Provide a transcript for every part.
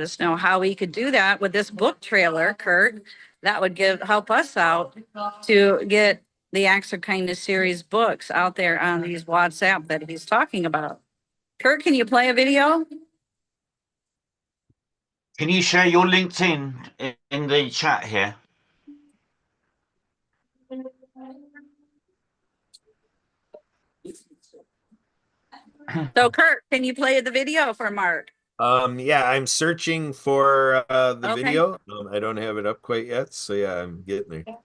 us know how we could do that with this book trailer, Kurt. That would help us out to get the Acts of Kindness series books out there on these WhatsApp that he's talking about. Kurt, can you play a video? Can you share your LinkedIn in the chat here? So Kurt, can you play the video for Mark? Yeah, I'm searching for the video. I don't have it up quite yet, so yeah, I'm getting there.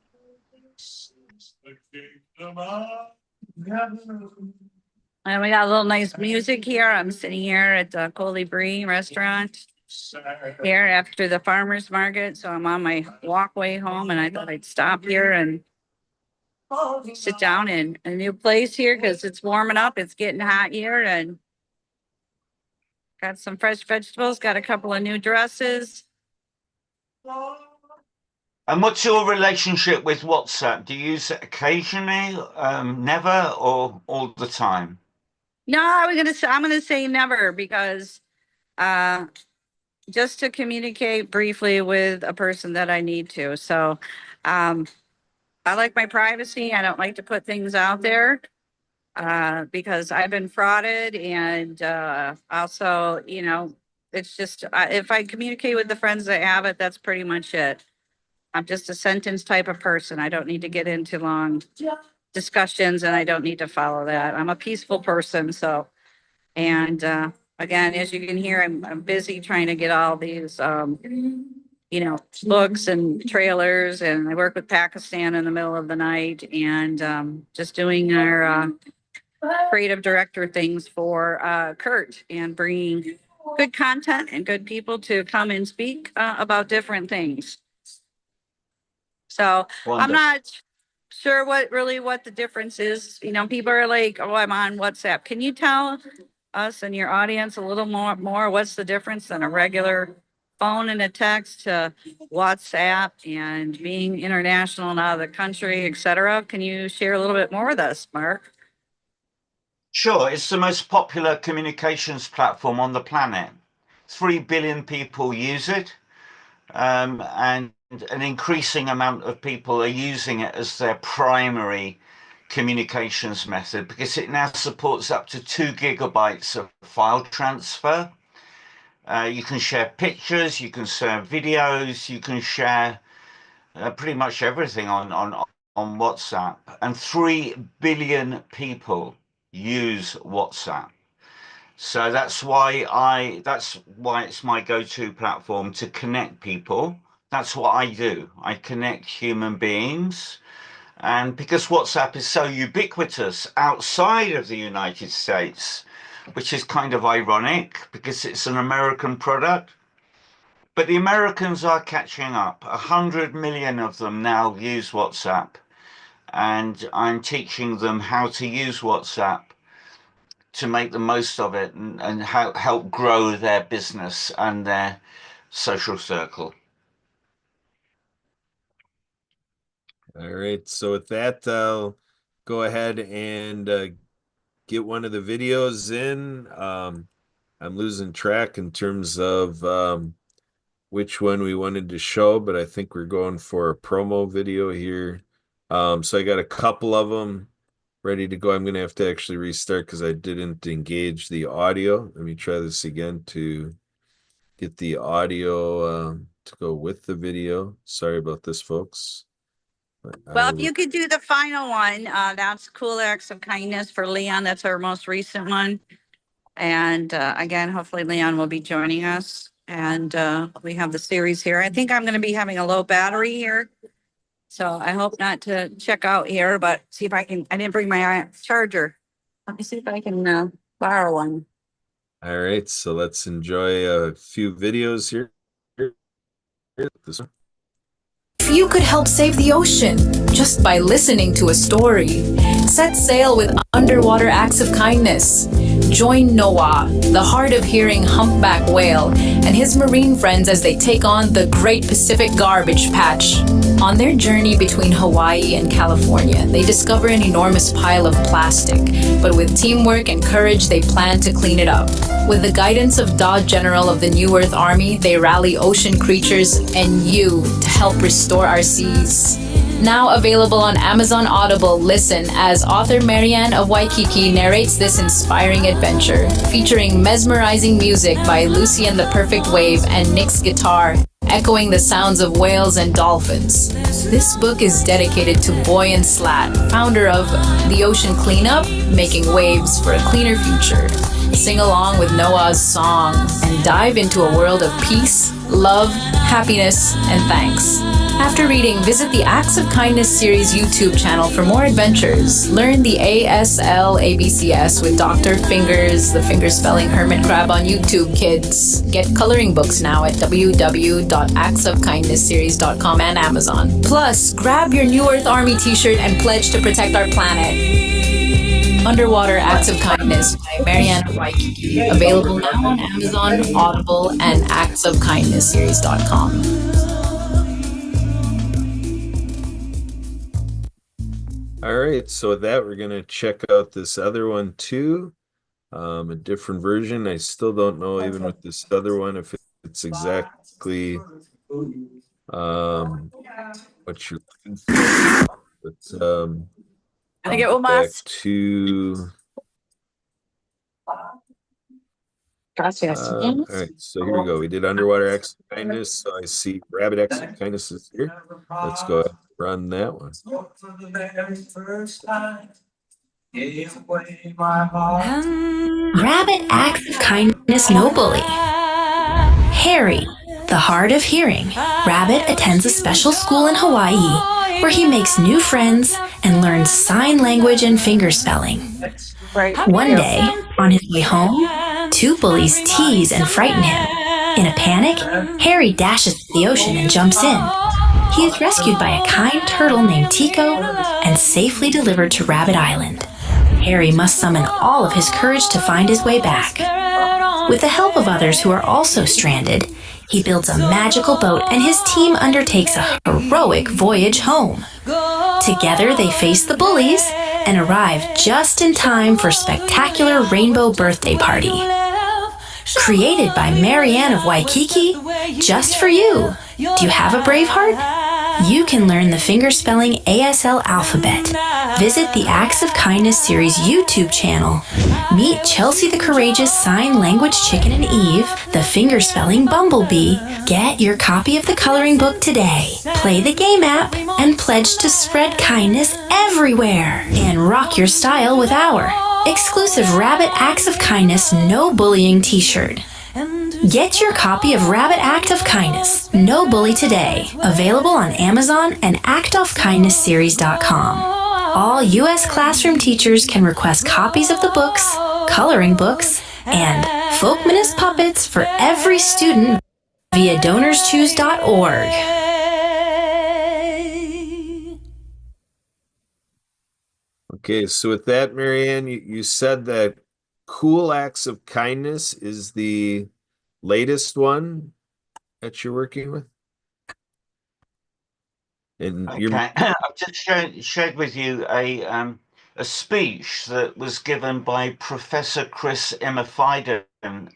And we got a little nice music here. I'm sitting here at the Colibri restaurant here after the farmer's market. So I'm on my walkway home, and I thought I'd stop here and sit down in a new place here because it's warming up. It's getting hot here, and got some fresh vegetables, got a couple of new dresses. And what's your relationship with WhatsApp? Do you use it occasionally, never, or all the time? No, I'm gonna say never, because just to communicate briefly with a person that I need to. So I like my privacy. I don't like to put things out there because I've been frauded, and also, you know, it's just if I communicate with the friends that have it, that's pretty much it. I'm just a sentence type of person. I don't need to get into long discussions, and I don't need to follow that. I'm a peaceful person. So, and again, as you can hear, I'm busy trying to get all these, you know, books and trailers, and I work with Pakistan in the middle of the night, and just doing our creative director things for Kurt, and bringing good content and good people to come and speak about different things. So wonderful. I'm not sure what the difference is. You know, people are like, oh, I'm on WhatsApp. Can you tell us and your audience a little more what's the difference than a regular phone and a text to WhatsApp and being international and out of the country, et cetera? Can you share a little bit more with us, Mark? Sure. It's the most popular communications platform on the planet. 3 billion people use it, and an increasing amount of people are using it as their primary communications method, because it now supports up to 2 gigabytes of file transfer. You can share pictures, you can share videos, you can share pretty much everything on WhatsApp. And 3 billion people use WhatsApp. So that's why it's my go-to platform to connect people. That's what I do. I connect human beings. And because WhatsApp is so ubiquitous outside of the United States, which is kind of ironic because it's an American product, but the Americans are catching up. 100 million of them now use WhatsApp, and I'm teaching them how to use WhatsApp to make the most of it and help grow their business and their social circle. All right, so with that, I'll go ahead and get one of the videos in. I'm losing track in terms of which one we wanted to show, but I think we're going for a promo video here. So I got a couple of them ready to go. I'm going to have to actually restart because I didn't engage the audio. Let me try this again to get the audio to go with the video. Sorry about this, folks. Well, if you could do the final one, that's Cool Acts of Kindness for Leon. That's our most recent one. And again, hopefully Leon will be joining us. And we have the series here. I think I'm going to be having a low battery here. So I hope not to check out here, but see if I can. I didn't bring my charger. Let me see if I can borrow one. All right, so let's enjoy a few videos here. This one. If you could help save the ocean just by listening to a story, set sail with Underwater Acts of Kindness. Join Noah, the hard of hearing humpback whale, and his marine friends as they take on the Great Pacific Garbage Patch. On their journey between Hawaii and California, they discover an enormous pile of plastic, but with teamwork and courage, they plan to clean it up. With the guidance of Dodge General of the New Earth Army, they rally ocean creatures and you to help restore our seas. Now available on Amazon Audible, listen as author Marianne of Waikiki narrates this inspiring adventure, featuring mesmerizing music by Lucy and the Perfect Wave and Nick's guitar, echoing the sounds of whales and dolphins. This book is dedicated to Boy and Slat, founder of The Ocean Cleanup, making waves for a cleaner future. Sing along with Noah's song and dive into a world of peace, love, happiness, and thanks. After reading, visit the Acts of Kindness series YouTube channel for more adventures. Learn the ASL ABCS with Dr. Fingers, the fingerspelling hermit crab on YouTube, kids. Get coloring books now at www.actsofkindnessseries.com and Amazon. Plus, grab your New Earth Army t-shirt and pledge to protect our planet. Underwater Acts of Kindness by Marianne of Waikiki. Available now on Amazon, Audible, and actsofkindnessseries.com. All right, so with that, we're gonna check out this other one too. A different version. I still don't know even with this other one if it's exactly what you're looking for. But Can I get one back más? to Gracias. all right, so here we go. We did Underwater Acts of Kindness. So I see Rabbit Acts of Kindness is here. Let's go ahead and run that one. Rabbit Acts of Kindness No Bully. Harry, the hard of hearing. Rabbit attends a special school in Hawaii where he makes new friends and learns sign language and finger spelling. One day, on his way home, two bullies tease and frighten him. In a panic, Harry dashes to the ocean and jumps in. He is rescued by a kind turtle named Tico and safely delivered to Rabbit Island. Harry must summon all of his courage to find his way back. With the help of others who are also stranded, he builds a magical boat and his team undertakes a heroic voyage home. Together they face the bullies and arrive just in time for a spectacular rainbow birthday party. Created by Marianne of Waikiki, just for you. Do you have a brave heart? You can learn the fingerspelling ASL alphabet. Visit the Acts of Kindness series YouTube channel. Meet Chelsea the Courageous Sign Language Chicken and Eve, the fingerspelling Bumblebee. Get your copy of the coloring book today. Play the game app and pledge to spread kindness everywhere. And rock your style with our exclusive Rabbit Acts of Kindness No Bullying t-shirt. Get your copy of Rabbit Act of Kindness, No Bully today. Available on Amazon and actofkindnessseries.com. All U.S. classroom teachers can request copies of the books, coloring books, and Folkmanist puppets for every student via donorschoose.org. Okay, so with that, Marianne, you said that Cool Acts of Kindness is the latest one that you're working with? And you're Okay, I've just shared with you a speech that was given by Professor Chris Imafiden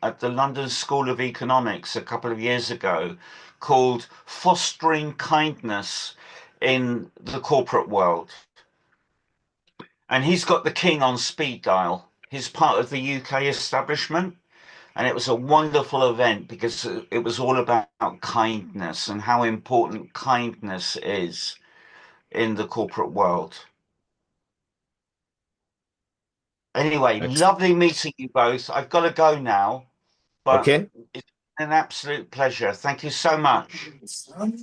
at the London School of Economics a couple of years ago, called "Fostering Kindness in the Corporate World." And he's got the king on speed dial. He's part of the UK establishment. And it was a wonderful event because it was all about kindness and how important kindness is in the corporate world. Anyway, lovely meeting you both. I've got to go now, but okay. it's an absolute pleasure. Thank you so much.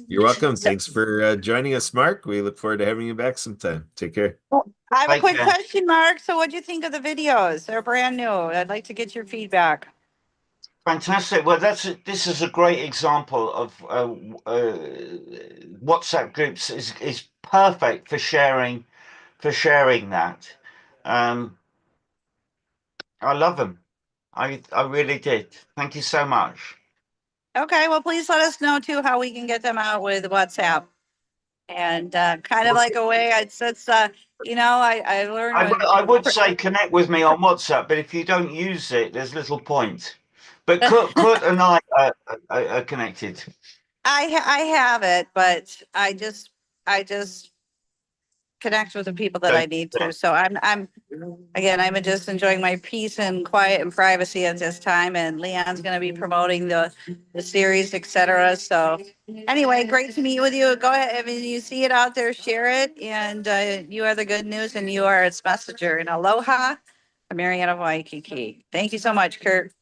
You're welcome. Thanks for joining us, Mark. We look forward to having you back sometime. Take care. I have a Take quick care. question, Mark. So what do you think of the videos? They're brand new. I'd like to get your feedback. Fantastic. Well, this is a great example of WhatsApp groups is perfect for sharing that. I love them. I really did. Thank you so much. Okay, well, please let us know too how we can get them out with WhatsApp. And kind of like a way, I learned I would when, say connect with me on WhatsApp, but if you don't use it, there's little point. But Kurt and I are connected. I have it, but I just connect with the people that I Don't- need to. So I'm just enjoying my peace and quiet and privacy at this time. And Leon's going to be promoting the series, etc. So anyway, great to meet with you. Go ahead. I mean, you see it out there, share it. And you are the good news and you are its messenger. And aloha from Mariana Waikiki. Thank you so much, Kurt.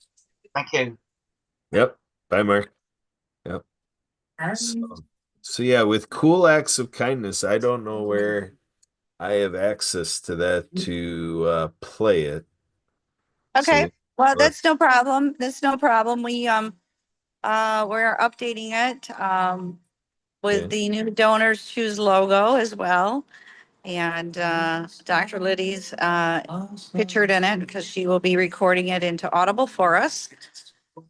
Thank you. Yep. Bye, Mark. Yep. So yeah, with cool acts of kindness, I don't know where I have access to that to play it. Okay. So Well, that's no problem. That's no problem. We're updating it with okay. the new Donors Choose logo as well. And Dr. Liddy's pictured in it because she will be recording it into Audible for us.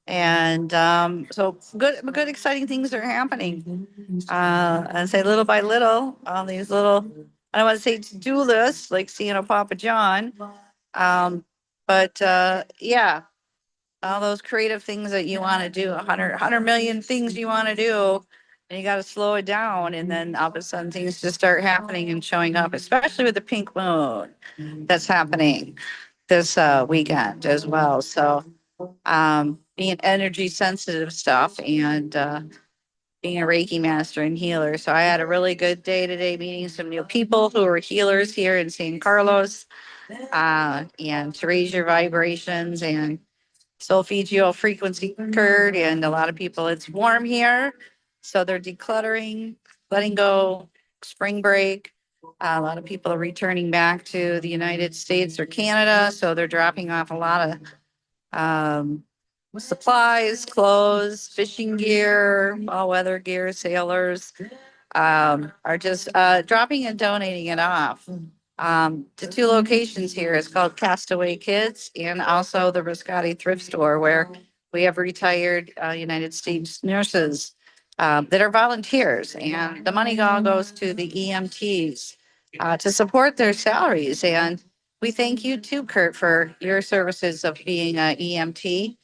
And so good, exciting things are happening. And say little by little, all these little, I don't want to say to-do lists like seeing a Papa John. But yeah, all those creative things that you want to do, 100 million things you want to do, and you got to slow it down. And then all of a sudden things just start happening and showing up, especially with the pink moon that's happening this weekend as well. So being energy sensitive stuff and being a Reiki master and healer. So I had a really good day today meeting some new people who are healers here in San Carlos and to raise your vibrations and solfeggio frequency occurred and a lot of people, it's warm here. So they're decluttering, letting go, spring break. A lot of people are returning back to the United States or Canada. So they're dropping off a lot of supplies, clothes, fishing gear, all weather gear, sailors are just dropping and donating it off. The two locations here is called Castaway Kids and also the Riscotti Thrift Store where we have retired United States nurses that are volunteers and the money all goes to the EMTs to support their salaries. And we thank you too, Kurt, for your services of being an EMT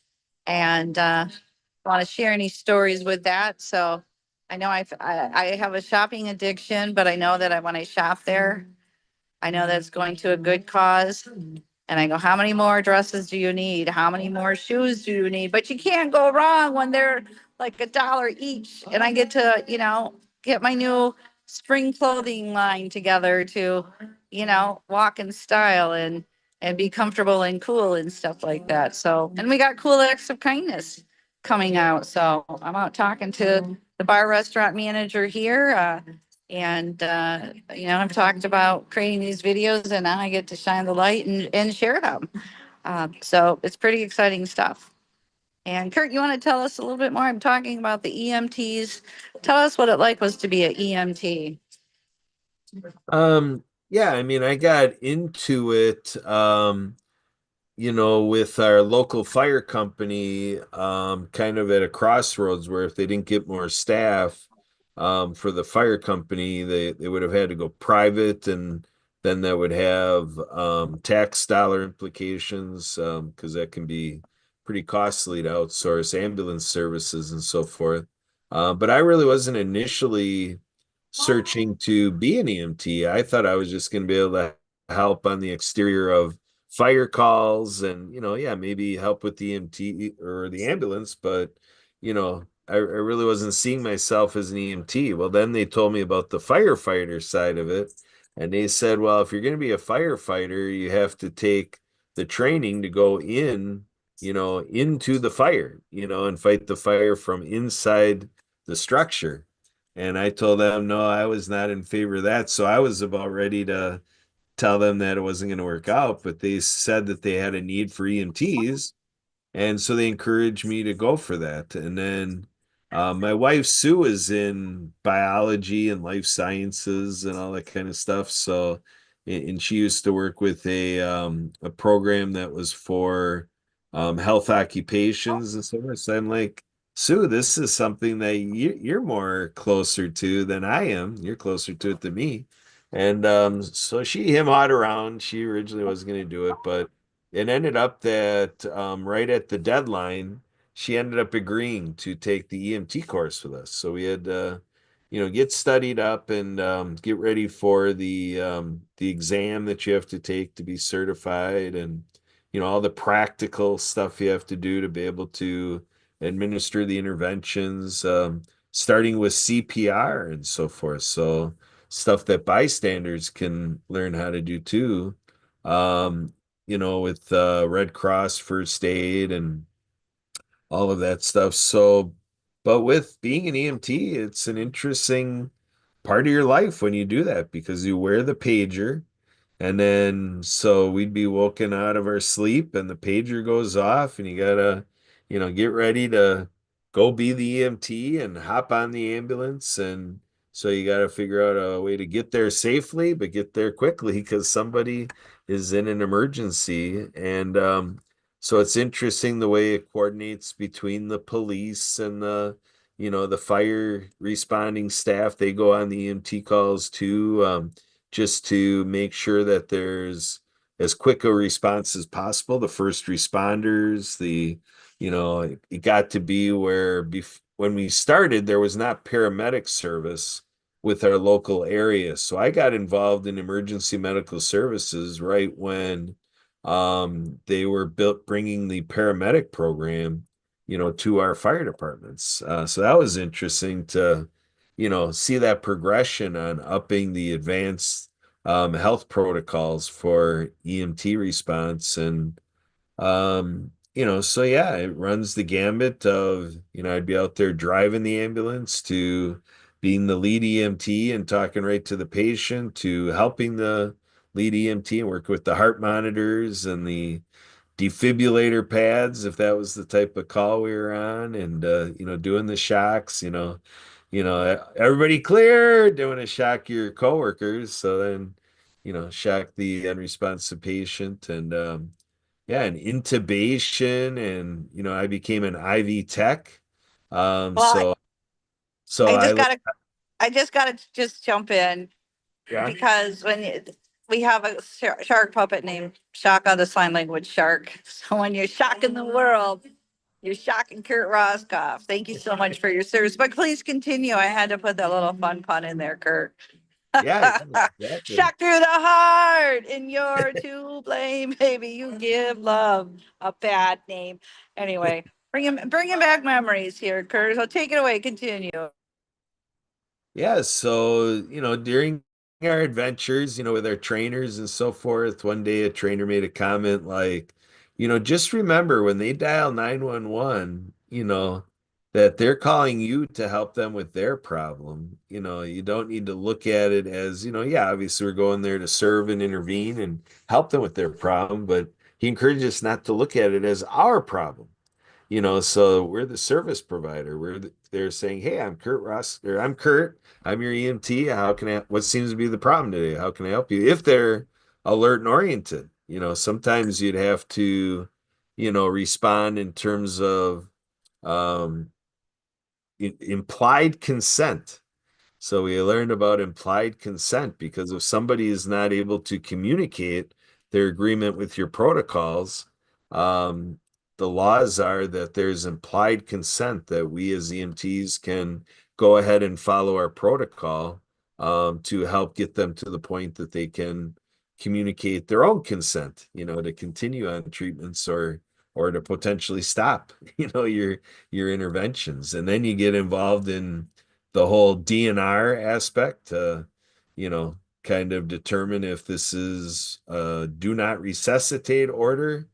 and want to share any stories with that. So I know I have a shopping addiction, but I know that when I shop there, I know that's going to a good cause. And I go, how many more dresses do you need? How many more shoes do you need? But you can't go wrong when they're like $1 each. And I get to, get my new spring clothing line together to, walk in style and be comfortable and cool and stuff like that. So, and we got cool acts of kindness coming out. So I'm out talking to the bar restaurant manager here. And, I've talked about creating these videos and now I get to shine the light and share them. So it's pretty exciting stuff. And Kurt, you want to tell us a little bit more? I'm talking about the EMTs. Tell us what it like was to be an EMT. Yeah, I mean, I got into it with our local fire company, kind of at a crossroads where if they didn't get more staff for the fire company, they would have had to go private, and then that would have tax dollar implications because that can be pretty costly to outsource ambulance services and so forth. But I really wasn't initially searching to be an EMT. I thought I was just going to be able to help on the exterior of fire calls and, yeah, maybe help with the EMT or the ambulance, but, I really wasn't seeing myself as an EMT. Well, then they told me about the firefighter side of it. And they said, well, if you're going to be a firefighter, you have to take the training to go into the fire, and fight the fire from inside the structure. And I told them, no, I was not in favor of that. So I was about ready to tell them that it wasn't going to work out, but they said that they had a need for EMTs. And so they encouraged me to go for that. And then my wife, Sue, is in biology and life sciences and all that kind of stuff. So, and she used to work with a program that was for health occupations and so forth. So I'm like, Sue, this is something that you're more closer to than I am. You're closer to it than me. And so she him-hawed around. She originally was going to do it, but it ended up that right at the deadline, she ended up agreeing to take the EMT course with us. So we had get studied up and get ready for the exam that you have to take to be certified, and all the practical stuff you have to do to be able to administer the interventions, starting with CPR and so forth. So stuff that bystanders can learn how to do too. With Red Cross first aid and all of that stuff. So, but with being an EMT, it's an interesting part of your life when you do that because you wear the pager. And then, so we'd be woken out of our sleep and the pager goes off, and you gotta, get ready to go be the EMT and hop on the ambulance. And so you gotta figure out a way to get there safely, but get there quickly because somebody is in an emergency. And so it's interesting the way it coordinates between the police and the fire responding staff. They go on the EMT calls too. Just to make sure that there's as quick a response as possible. The first responders, it got to be where when we started, there was not paramedic service with our local area. So I got involved in emergency medical services right when they were bringing the paramedic program, to our fire departments. So that was interesting to see that progression on upping the advanced health protocols for EMT response. And, so yeah, it runs the gambit of, I'd be out there driving the ambulance to being the lead EMT and talking right to the patient to helping the lead EMT and work with the heart monitors and the defibrillator pads if that was the type of call we were on, and doing the shocks, everybody clear, doing a shock your coworkers, so then shock the unresponsive patient. And yeah, and intubation, and I became an IV tech. Well, So I I just gotta, I just gotta just jump in yeah. because we have a shark puppet named Shock on the Sign Language Shark. So when you're shocking the world, you're shocking Kurt Roscoff. Thank you so much for your service, but please continue. I had to put that little fun pun in there, Kurt. Yeah, exactly. Shock through the heart, and you're to blame, baby. You give love a bad name. Anyway, bring him back memories here, Kurt. So take it away. Continue. Yeah, so, during our adventures, with our trainers and so forth, one day a trainer made a comment like, just remember when they dial 911, that they're calling you to help them with their problem. You don't need to look at it as, yeah, obviously we're going there to serve and intervene and help them with their problem, but he encouraged us not to look at it as our problem. So we're the service provider. They're saying, hey, I'm Kurt Ross, or I'm Kurt. I'm your EMT. What seems to be the problem today? How can I help you? If they're alert and oriented, sometimes you'd have to, respond in terms of um, implied consent. So we learned about implied consent because if somebody is not able to communicate their agreement with your protocols, um, the laws are that there's implied consent that we as EMTs can go ahead and follow our protocol to help get them to the point that they can communicate their own consent, to continue on treatments or to potentially stop, your interventions. And then you get involved in the whole DNR aspect to, kind of determine if this is a do not resuscitate order,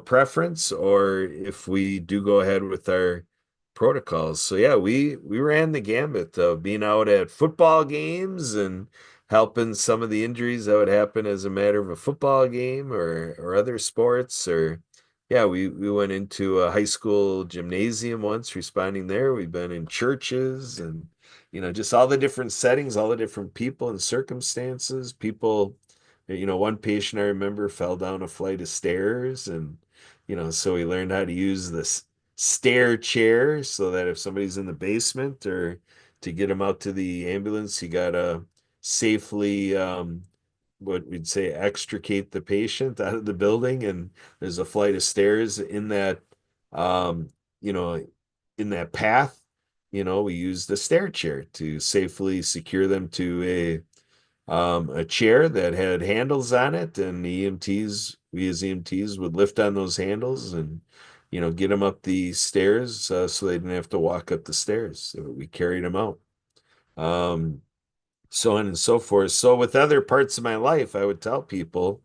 preference, or if we do go ahead with our protocols. So yeah, we ran the gambit of being out at football games and helping some of the injuries that would happen as a matter of a football game or other sports, or yeah, we went into a high school gymnasium once, responding there. We've been in churches and, just all the different settings, all the different people and circumstances. People, one patient I remember fell down a flight of stairs and, so we learned how to use this stair chair so that if somebody's in the basement or to get them out to the ambulance, you gotta safely, what we'd say, extricate the patient out of the building. And there's a flight of stairs in that, um, you know, in that path. We use the stair chair to safely secure them to a chair that had handles on it, and the EMTs, we as EMTs would lift on those handles and, get them up the stairs so they didn't have to walk up the stairs. So we carried them out. Um, so on and so forth. So with other parts of my life, I would tell people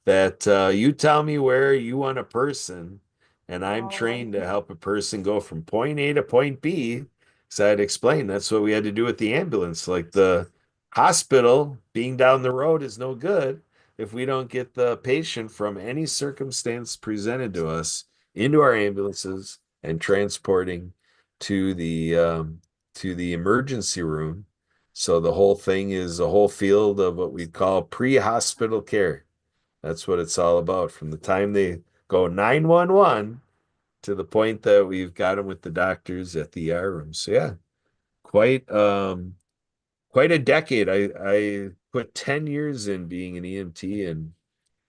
that you tell me where you want a person, and I'm trained to help a person go from point A to point B. So I'd explain that's what we had to do with the ambulance. Like the hospital being down the road is no good if we don't get the patient from any circumstance presented to us into our ambulances and transporting to the emergency room. So the whole thing is a whole field of what we call pre-hospital care. That's what it's all about from the time they go 911 to the point that we've got them with the doctors at the ER room. So yeah, quite a decade. I put 10 years in being an EMT and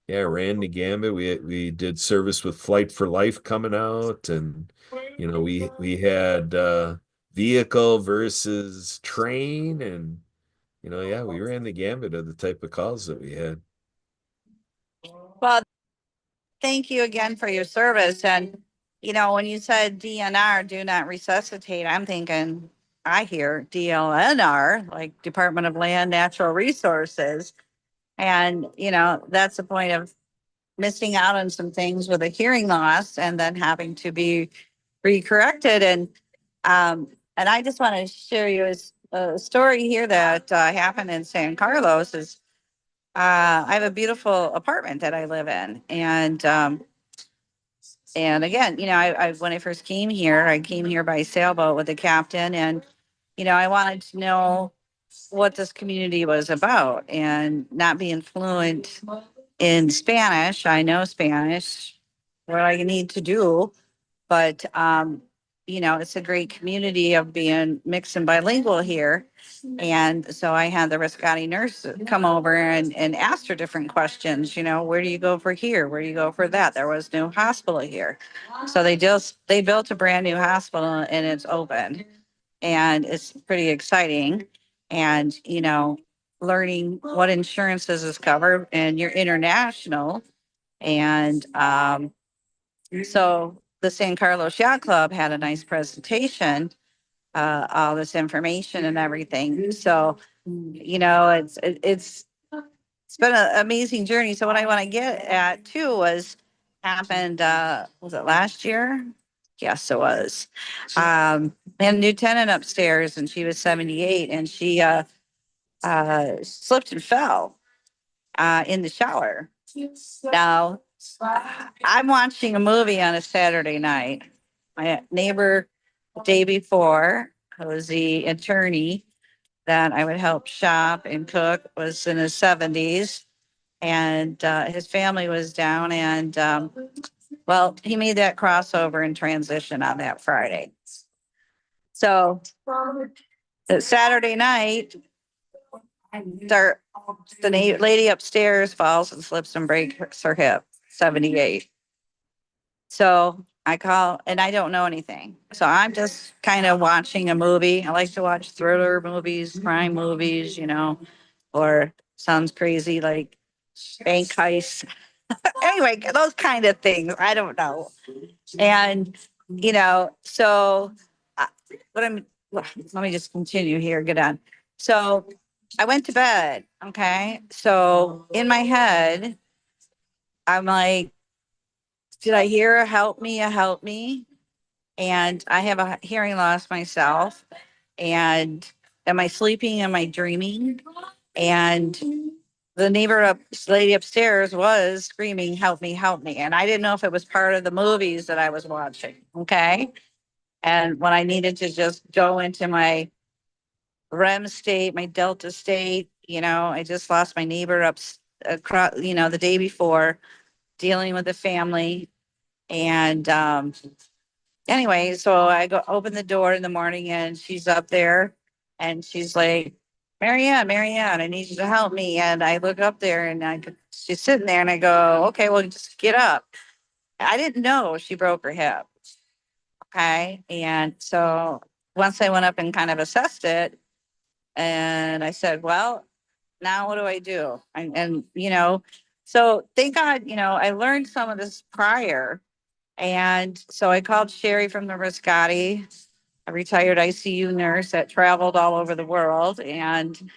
yeah, ran the gambit. We did service with Flight for Life coming out, and we had vehicle versus train, and yeah, we ran the gambit of the type of calls that we had. Well, thank you again for your service. And, when you said DNR, do not resuscitate, I'm thinking, I hear DLNR, like Department of Land Natural Resources. And, that's the point of missing out on some things with a hearing loss and then having to be recorrected. And I just want to share you a story here that happened in San Carlos is I have a beautiful apartment that I live in. And again, when I first came here, I came here by sailboat with the captain, and I wanted to know what this community was about and not being fluent in Spanish. I know Spanish, what I need to do, but it's a great community of being mixed and bilingual here. And so I had the Riscotti nurse come over and ask her different questions, where do you go for here? Where do you go for that? There was no hospital here. So they built a brand new hospital and it's open and it's pretty exciting. And, learning what insurances is covered and you're international. And so the San Carlos Yacht Club had a nice presentation, all this information and everything. So, it's been an amazing journey. So what I want to get at too happened, was it last year? Yes, it was. We had a new tenant upstairs and she was 78 and she, slipped and fell, in the shower. Now, I'm watching a movie on a Saturday night. My neighbor, the day before, who was the attorney that I would help shop and cook, was in his 70s. And his family was down. And well, he made that crossover and transition on that Friday. So Saturday night, the lady upstairs falls and slips and breaks her hip, 78. So I call and I don't know anything. So I'm just kind of watching a movie. I like to watch thriller movies, crime movies, or sounds crazy like bank heist. Anyway, those kind of things. I don't know. And, so uh, let me just continue here. Get on. So I went to bed. Okay. So in my head, I'm like, did I hear a help me, a help me? And I have a hearing loss myself. And am I sleeping? Am I dreaming? And the lady upstairs was screaming, help me, help me. And I didn't know if it was part of the movies that I was watching. Okay. And when I needed to just go into my REM state, my Delta state, I just lost my neighbor across, the day before, dealing with the family. And anyway, so I go open the door in the morning and she's up there and she's like, Marianne, I need you to help me. And I look up there and she's sitting there and I go, okay, well, just get up. I didn't know she broke her hip. Okay. And so once I went up and kind of assessed it, and I said, well, now what do I do? So thank God, I learned some of this prior. And so I called Sherry from the Riscotti, a retired ICU nurse that traveled all over the world, and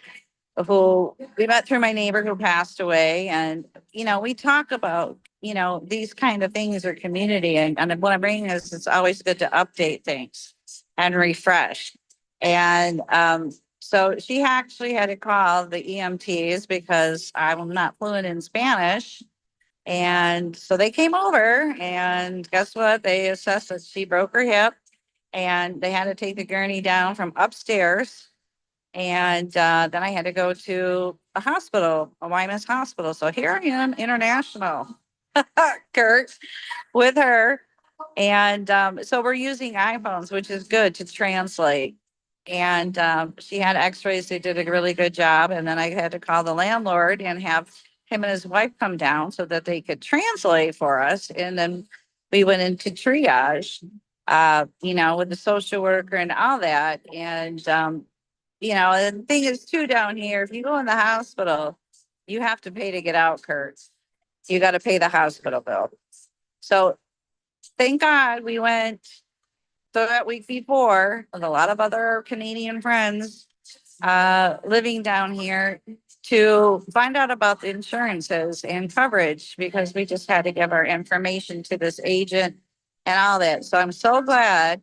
who we met through my neighbor who passed away. And, we talk about, these kind of things or community. And what I'm bringing is it's always good to update things and refresh. And so she actually had to call the EMTs because I'm not fluent in Spanish. And so they came over and guess what? They assessed that she broke her hip and they had to take the gurney down from upstairs. And then I had to go to a hospital, a YMS hospital. So here I am, international, Kurt, with her. And so we're using iPhones, which is good to translate. And she had x-rays. They did a really good job. And then I had to call the landlord and have him and his wife come down so that they could translate for us. And then we went into triage, with the social worker and all that. And, the thing is too down here, if you go in the hospital, you have to pay to get out, Kurt. You got to pay the hospital bill. So thank God we went that week before with a lot of other Canadian friends living down here to find out about the insurances and coverage because we just had to give our information to this agent and all that. So I'm so glad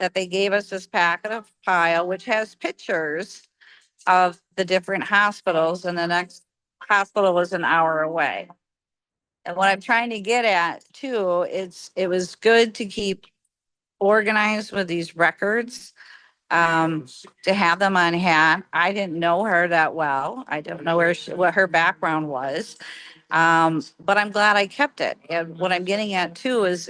that they gave us this packet of file, which has pictures of the different hospitals, and the next hospital was an hour away. And what I'm trying to get at too, it was good to keep organized with these records, to have them on hand. I didn't know her that well. I don't know what her background was. But I'm glad I kept it. And what I'm getting at too is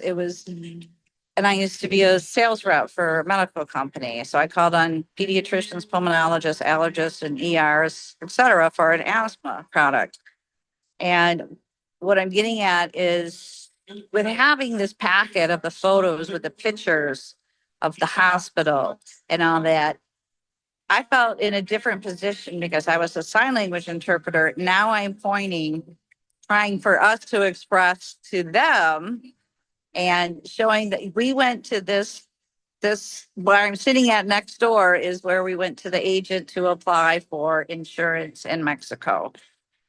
and I used to be a sales rep for a medical company. So I called on pediatricians, pulmonologists, allergists, and ERs, et cetera, for an asthma product. And what I'm getting at is with having this packet of the photos with the pictures of the hospital and all that, I felt in a different position because I was a sign language interpreter. Now I'm pointing, trying for us to express to them and showing that we went to this where I'm sitting at next door is where we went to the agent to apply for insurance in Mexico,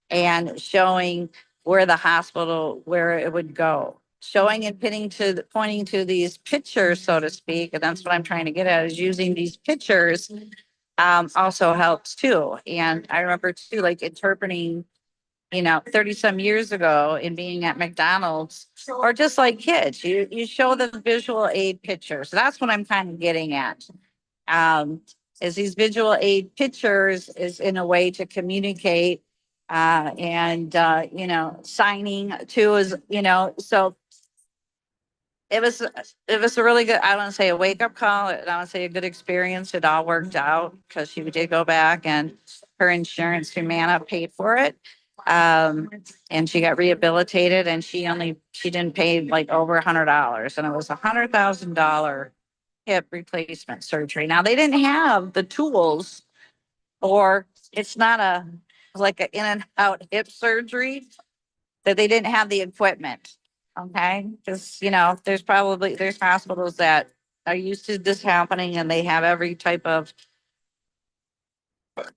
and showing where the hospital, where it would go, showing and pointing to these pictures, so to speak. And that's what I'm trying to get at, is using these pictures also helps too. And I remember too, like interpreting, 30 some years ago in being at McDonald's, or just like kids, you show them visual aid pictures. That's what I'm kind of getting at. Is these visual aid pictures is in a way to communicate, and signing too is, so it was a really good, I don't want to say a wake up call. I don't want to say a good experience. It all worked out because she did go back and her insurance, Humana, paid for it. And she got rehabilitated, and she didn't pay like over $100, and it was $100,000 hip replacement surgery. Now they didn't have the tools, or it's not like an in and out hip surgery, that they didn't have the equipment. Okay. Because, there's hospitals that are used to this happening and they have every type of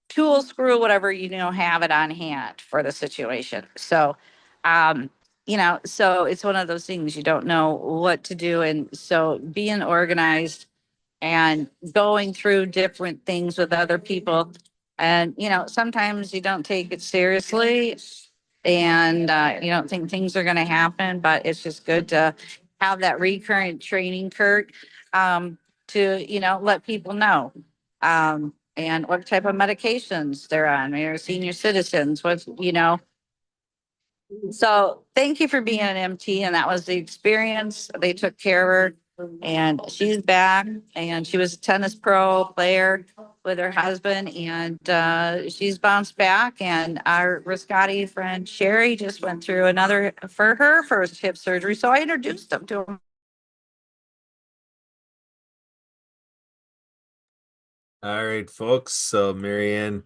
tool, screw, whatever, have it on hand for the situation. So, so it's one of those things you don't know what to do. And so being organized and going through different things with other people And, sometimes you don't take it seriously and you don't think things are going to happen, but it's just good to have that recurrent training, Kurt, to, let people know. And what type of medications they're on, or senior citizens, so thank you for being an MT. And that was the experience. They took care of her and she's back, and she was a tennis pro player with her husband, and she's bounced back. And our Riscotti friend Sherry just went through another for her first hip surgery. So I introduced them to him. All right, folks. So Marianne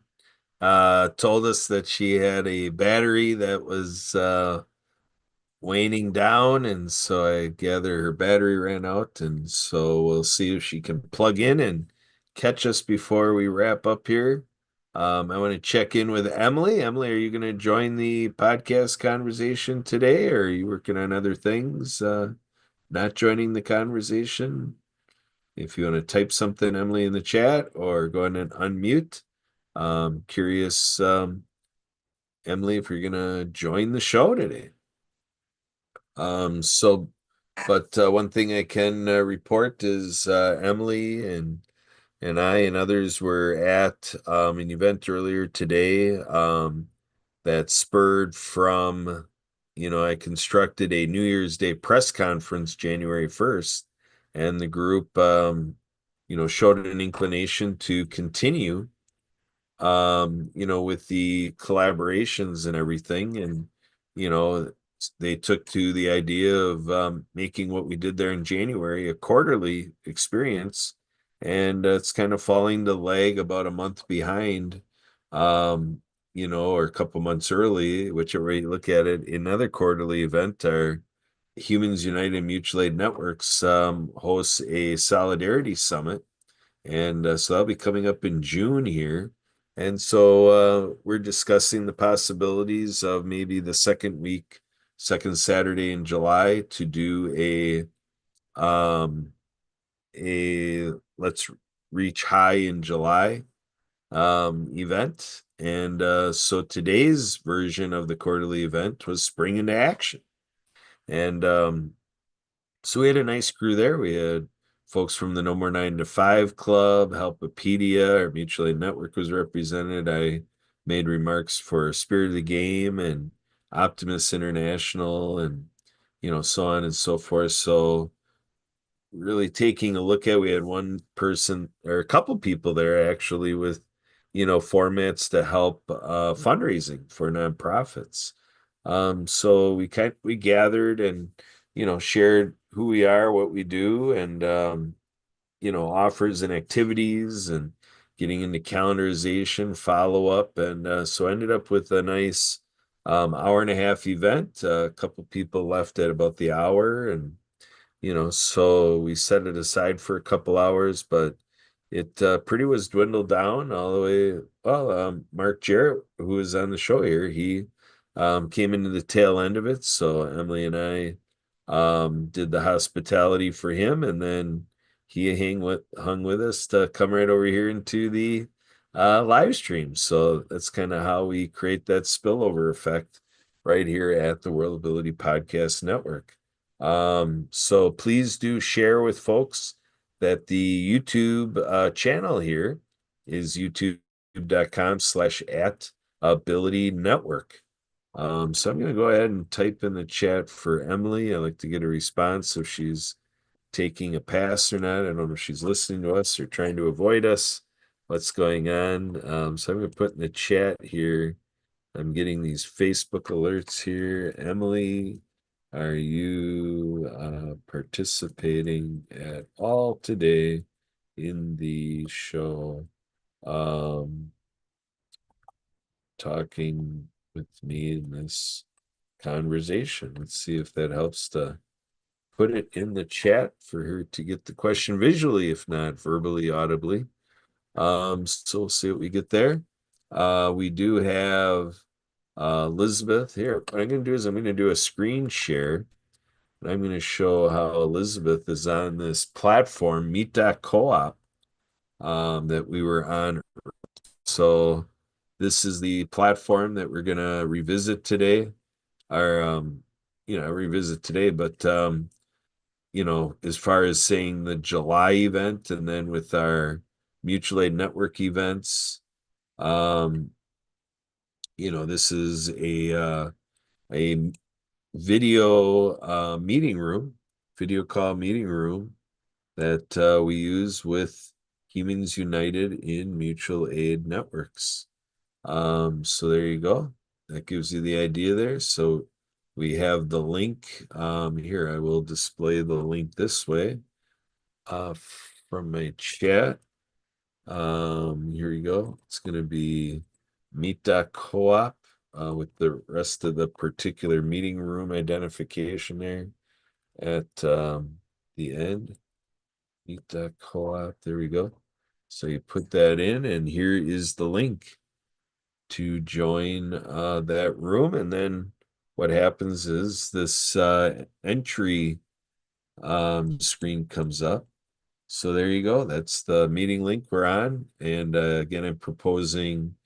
told us that she had a battery that was waning down, and so I gather her battery ran out, and so we'll see if she can plug in and catch us before we wrap up here. I want to check in with Emily. Emily, are you going to join the podcast conversation today, or are you working on other things? Not joining the conversation? If you want to type something, Emily, in the chat, or go ahead and unmute. Curious, Emily, if you're gonna join the show today. But one thing I can report is Emily and I and others were at an event earlier today that spurred from, I constructed a New Year's Day press conference January 1st, and the group, showed an inclination to continue, with the collaborations and everything. And, they took to the idea of making what we did there in January a quarterly experience. And it's kind of falling the lag about a month behind, or a couple months early, whichever way you look at it. Another quarterly event, our Humans United Mutual Aid Networks hosts a Solidarity Summit. And so that'll be coming up in June here. And so we're discussing the possibilities of maybe the second Saturday in July, to do a Let's Reach High in July event. And so today's version of the quarterly event was Spring into Action. And so we had a nice crew there. We had folks from the No More 9 to 5 Club, Helpopedia, our mutual aid network was represented. I made remarks for Spirit of the Game and Optimus International, and so on and so forth. So really taking a look at, we had one person or a couple people there actually with formats to help fundraising for nonprofits. So we gathered and shared who we are, what we do, and offers and activities, and getting into calendarization, follow up. And so ended up with a nice hour and a half event. A couple people left at about the hour, and so we set it aside for a couple hours, but it pretty was dwindled down all the way. Well, Mark Jarrett, who is on the show here, he came into the tail end of it. So Emily and I did the hospitality for him, and then he hung with us to come right over here into the live stream. So that's kind of how we create that spillover effect right here at the World Ability Podcast Network. So please do share with folks that the YouTube channel here is youtube.com/@ability network. So I'm going to go ahead and type in the chat for Emily. I'd like to get a response if she's taking a pass or not. I don't know if she's listening to us or trying to avoid us. What's going on? So I'm going to put in the chat here. I'm getting these Facebook alerts here. Emily, are you participating at all today in the show? Talking with me in this conversation. Let's see if that helps to put it in the chat for her to get the question visually, if not verbally, audibly. So we'll see what we get there. We do have Elizabeth here. What I'm going to do is I'm going to do a screen share, and I'm going to show how Elizabeth is on this platform, Meet.coop, that we were on. So So this is the platform that we're gonna revisit today, or revisit today, but as far as saying the July event, and then with our mutual aid network events, this is a video meeting room, video call meeting room that we use with Humans United in mutual aid networks. So there you go. That gives you the idea there. So we have the link here. I will display the link this way from my chat. Here you go. It's going to be meet.coop with the rest of the particular meeting room identification there at the end. Meet.coop. There we go. So you put that in, and here is the link to join that room. And then what happens is this entry screen comes up. So there you go. That's the meeting link we're on. And again, I'm proposing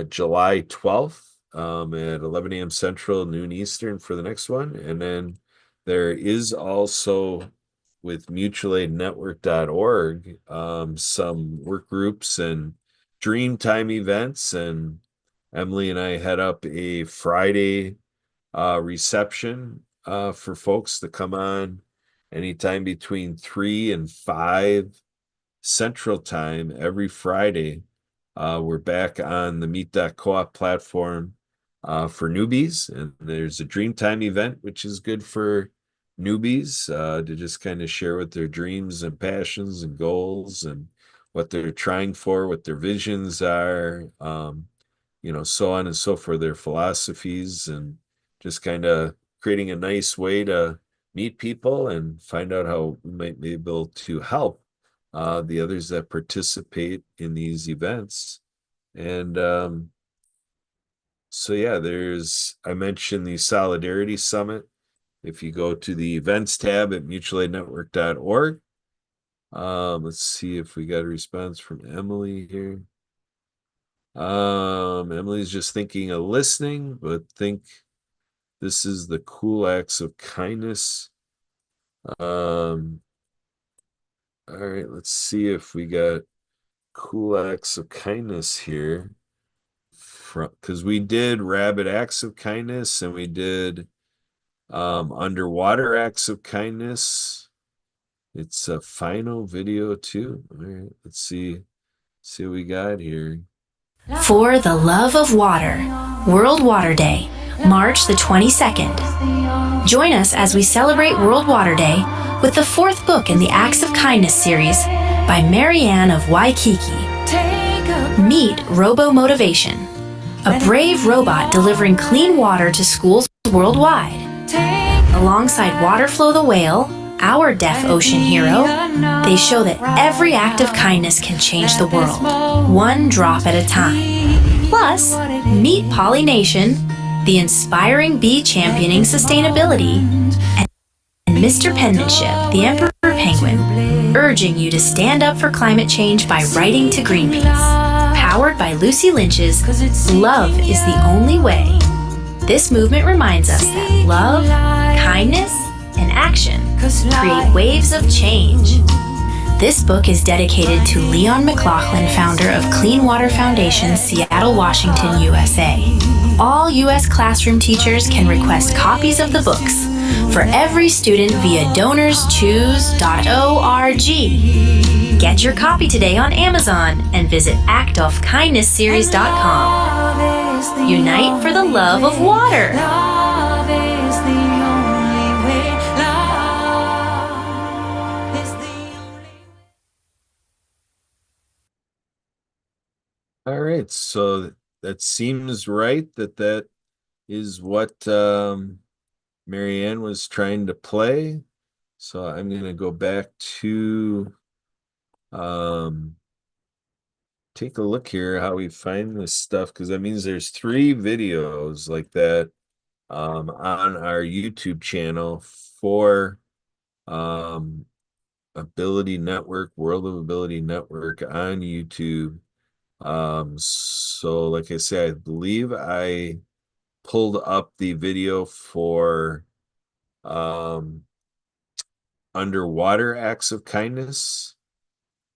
July 12th at 11 a.m. Central, noon Eastern for the next one. And then there is also with mutualaidnetwork.org some work groups and Dreamtime events. And Emily and I head up a Friday reception for folks to come on anytime between 3 and 5 Central Time every Friday. We're back on the Meet.coop platform for newbies, and there's a Dreamtime event, which is good for newbies to just kind of share what their dreams and passions and goals and what they're trying for, what their visions are, so on and so forth, their philosophies, and just kind of creating a nice way to meet people and find out how we might be able to help the others that participate in these events. And so yeah, I mentioned the Solidarity Summit. If you go to the events tab at mutualaidnetwork.org, let's see if we got a response from Emily here. Emily's just thinking of listening, but think this is the cool acts of kindness. All right, let's see if we got cool acts of kindness here. Because we did rabbit acts of kindness, and we did underwater acts of kindness. It's a final video too. All right, let's see what we got here. For the Love of Water, World Water Day, March the 22nd. Join us as we celebrate World Water Day with the fourth book in the Acts of Kindness series by Marianne of Waikiki. Meet Robo Motivation, a brave robot delivering clean water to schools worldwide. Alongside Waterflow the Whale, our deaf ocean hero, they show that every act of kindness can change the world, one drop at a time. Plus, meet Pollination, the inspiring bee championing sustainability, and Mr. Penmanship, the Emperor Penguin, urging you to stand up for climate change by writing to Greenpeace. Powered by Lucy Lynch's Love is the Only Way. This movement reminds us that love, kindness, and action create waves of change. This book is dedicated to Leon McLaughlin, founder of Clean Water Foundation, Seattle, Washington, USA. All U.S. classroom teachers can request copies of the books for every student via donorschoose.org. Get your copy today on Amazon and visit actofkindnessseries.com. Unite for the love of water. All right, so that seems right that is what Marianne was trying to play. So I'm going to go back to take a look here how we find this stuff, because that means there's 3 videos like that on our YouTube channel for Ability Network, World of Ability Network on YouTube. So like I say, I believe I pulled up the video for um, underwater acts of kindness,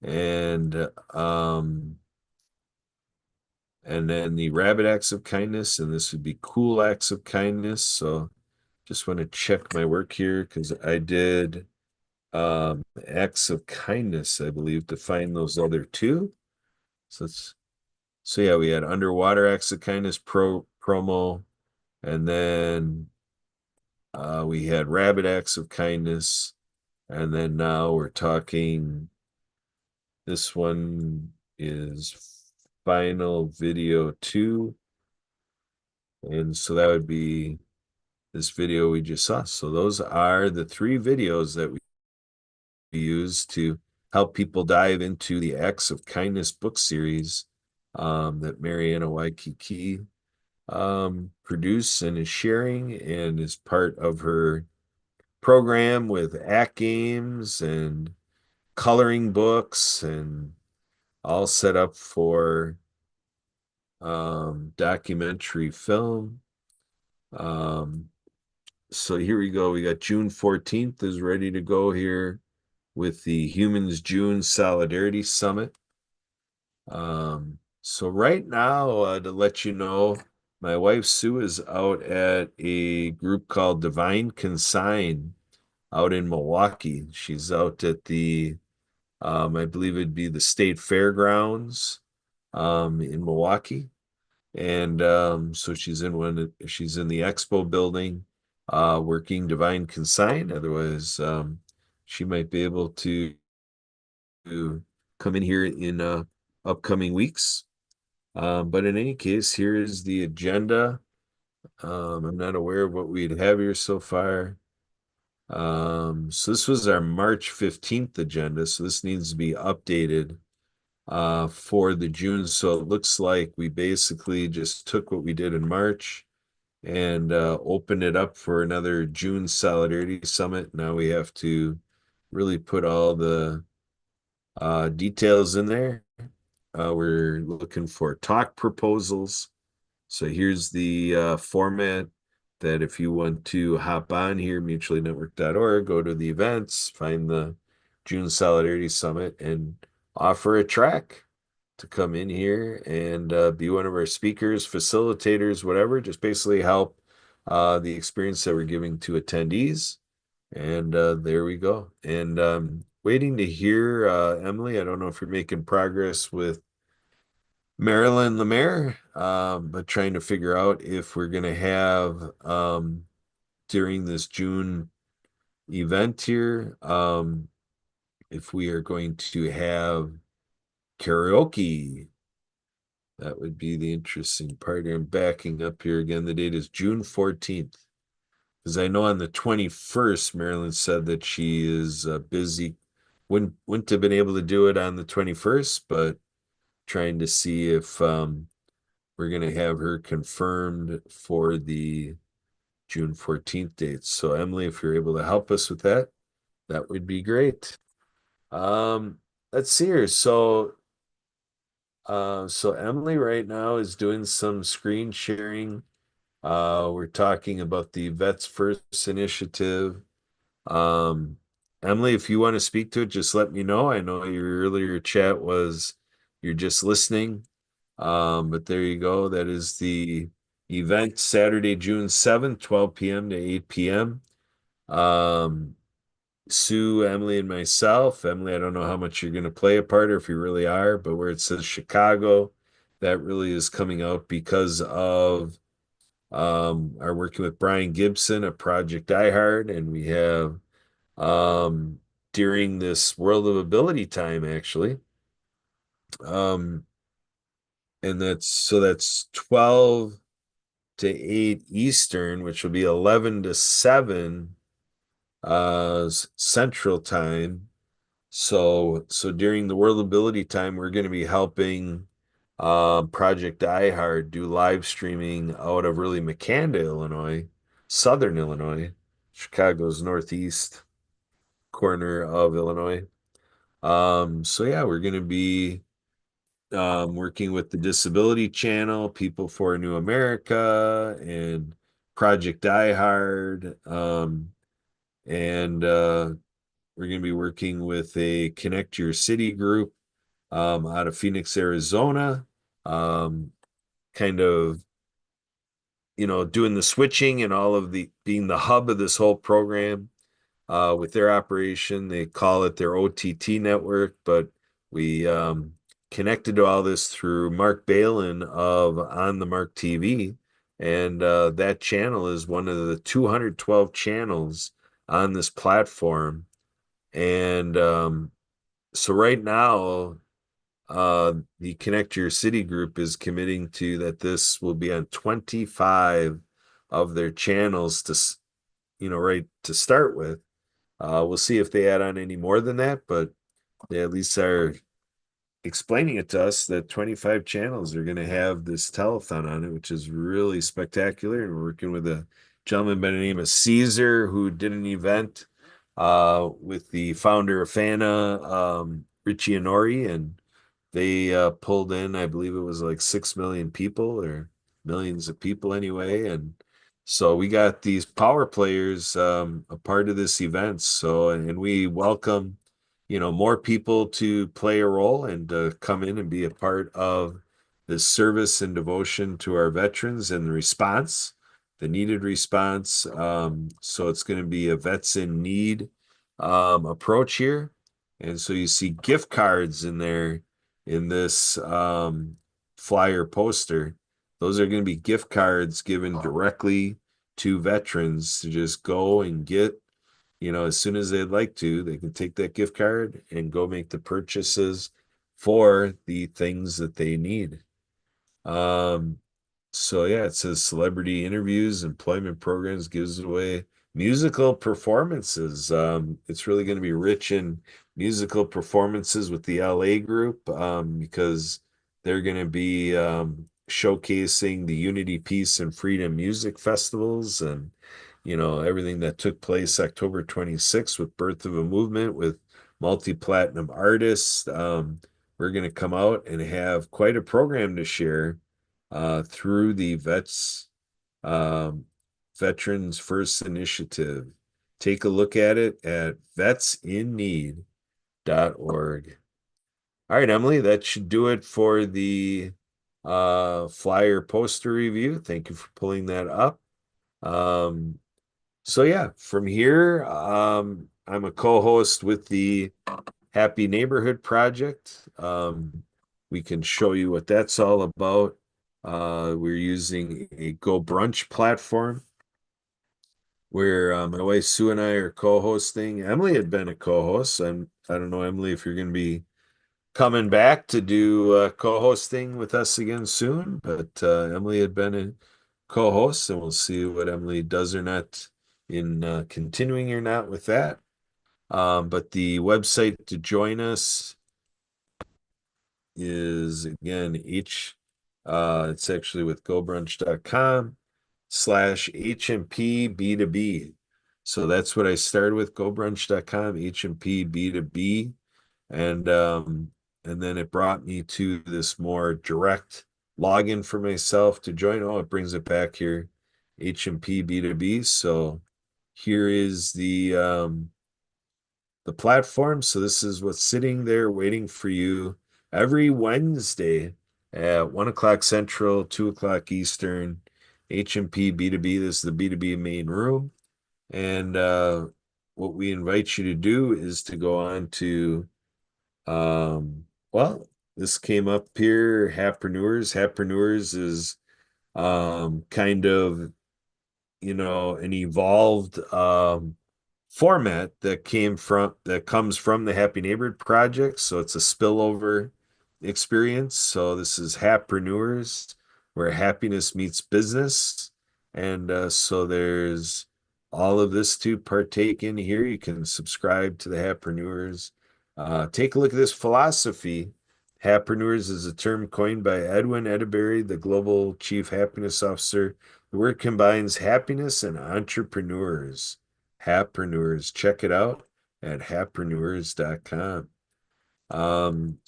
and um, and then the rabbit acts of kindness, and this would be cool acts of kindness. So just want to check my work here because I did acts of kindness, I believe, to find those other two. So yeah, we had underwater acts of kindness promo, and then we had rabbit acts of kindness, and then now we're talking. This one is final video 2, and so that would be this video we just saw. So those are the 3 videos that we use to help people dive into the Acts of Kindness book series that Mariana Waikiki produced and is sharing, and is part of her program with ACT games and coloring books, and all set up for documentary film. So here we go. We got June 14th is ready to go here with the Humans June Solidarity Summit. So right now, to let you know, my wife Sue is out at a group called Divine Consign out in Milwaukee. She's out at the, I believe it'd be the State Fairgrounds, in Milwaukee. And so she's in the expo building, working Divine Consign. Otherwise, she might be able to come in here in upcoming weeks. But in any case, here is the agenda. I'm not aware of what we'd have here so far. So this was our March 15th agenda. So this needs to be updated for the June. So it looks like we basically just took what we did in March and opened it up for another June Solidarity Summit. Now we have to really put all the details in there. We're looking for talk proposals. So here's the format that if you want to hop on here, mutuallynetwork.org, go to the events, find the June Solidarity Summit, and offer a track to come in here and be one of our speakers, facilitators, whatever. Just basically help the experience that we're giving to attendees. And there we go. And waiting to hear, Emily, I don't know if you're making progress with Marilyn Lemaire, but trying to figure out if we're going to have during this June event here, if we are going to have karaoke. That would be the interesting part here. I'm backing up here again. The date is June 14th. Because I know on the 21st, Marilyn said that she is busy. Wouldn't have been able to do it on the 21st, but trying to see if we're going to have her confirmed for the June 14th date. So Emily, if you're able to help us with that, that would be great. Let's see here. So Emily right now is doing some screen sharing. We're talking about the Vets First initiative. Emily, if you want to speak to it, just let me know. I know your earlier chat was you're just listening. But there you go. That is the event Saturday, June 7th, 12 p.m. to 8 p.m. Sue, Emily, and myself. Emily, I don't know how much you're going to play a part or if you really are, but where it says Chicago, that really is coming out because of our working with Brian Gibson at Project iHeart, and we have during this World of Ability time, actually. And that's 12 to 8 Eastern, which will be 11 to 7 Central Time. So during the World Ability time, we're going to be helping Project iHeart do live streaming out of really McCanda, Illinois, Southern Illinois, Chicago's northeast corner of Illinois. So yeah, we're going to be working with the Disability Channel, People for a New America, and Project Die Hard. And we're going to be working with a Connect Your City group out of Phoenix, Arizona. Kind of, doing the switching and all of the being the hub of this whole program. With their operation, they call it their OTT network, but we connected to all this through Mark Balin of On the Mark TV. And that channel is one of the 212 channels on this platform. And so right now, the Connect Your City group is committing to that this will be on 25 of their channels right to start with. We'll see if they add on any more than that, but they at least are explaining it to us that 25 channels are going to have this telethon on it, which is really spectacular. And we're working with a gentleman by the name of Caesar who did an event with the founder of FANA, Richie Honori, and they pulled in, I believe it was like 6 million people or millions of people anyway. And so we got these power players a part of this event. So, and we welcome, more people to play a role and come in and be a part of the service and devotion to our veterans and the response, the needed response. So it's going to be a vets in need approach here. And so you see gift cards in there in this flyer poster. Those are going to be gift cards given directly to veterans to just go and get, as soon as they'd like to, they can take that gift card and go make the purchases for the things that they need. So yeah, it says celebrity interviews, employment programs, gives away musical performances. It's really going to be rich in musical performances with the LA group because they're going to be showcasing the Unity, Peace, and Freedom music festivals and everything that took place October 26th with Birth of a Movement with multi-platinum artists. We're going to come out and have quite a program to share through the Veterans First Initiative. Take a look at it at vetsinneed.org. All right, Emily, that should do it for the flyer poster review. Thank you for pulling that up. So yeah, from here, I'm a co-host with the Happy Neighborhood Project. We can show you what that's all about. We're using a Go Brunch platform where my wife Sue and I are co-hosting. Emily had been a co-host. I don't know, Emily, if you're going to be coming back to do co-hosting with us again soon, but Emily had been a co-host, and we'll see what Emily does or not in continuing or not with that. But the website to join us is again it's actually with gobrunch.com/HMP B2B. So that's what I started with, gobrunch.com, HMP B2B. And then it brought me to this more direct login for myself to join. Oh, it brings it back here, HMP B2B. So here is the platform. So this is what's sitting there waiting for you every Wednesday at 1 o'clock Central, 2 o'clock Eastern, HMP B2B. This is the B2B main room. And what we invite you to do is to go on to, well, this came up here, Happreneurs. Happreneurs is kind of, an evolved format that comes from the Happy Neighborhood Project. So it's a spillover experience. So this is Happreneurs, where happiness meets business. And so there's all of this to partake in here. You can subscribe to the Happreneurs. Take a look at this philosophy. Happreneurs is a term coined by Edwin Edeberry, the Global Chief Happiness Officer. The word combines happiness and entrepreneurs. Happreneurs. Check it out at happreneurs.com. And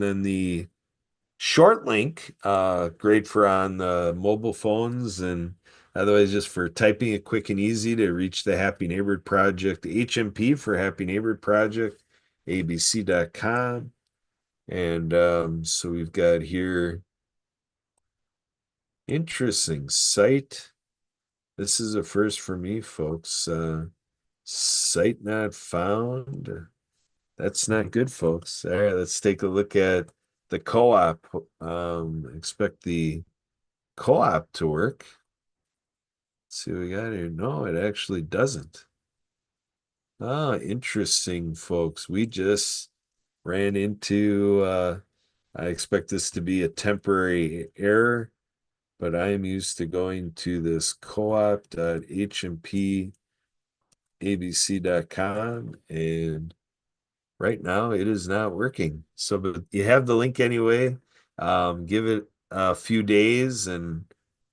then the short link, great for on the mobile phones and otherwise just for typing it quick and easy to reach the Happy Neighborhood Project, HMP for Happy Neighborhood Project, abc.com. And so we've got here, interesting site. This is a first for me, folks. Site not found. That's not good, folks. All right, let's take a look at the co-op. Expect the co-op to work. Let's see what we got here. No, it actually doesn't. Ah, interesting, folks. We just ran into, I expect this to be a temporary error, but I am used to going to this co-op.hmpabc.com, and right now it is not working. So, but you have the link anyway. Give it a few days, and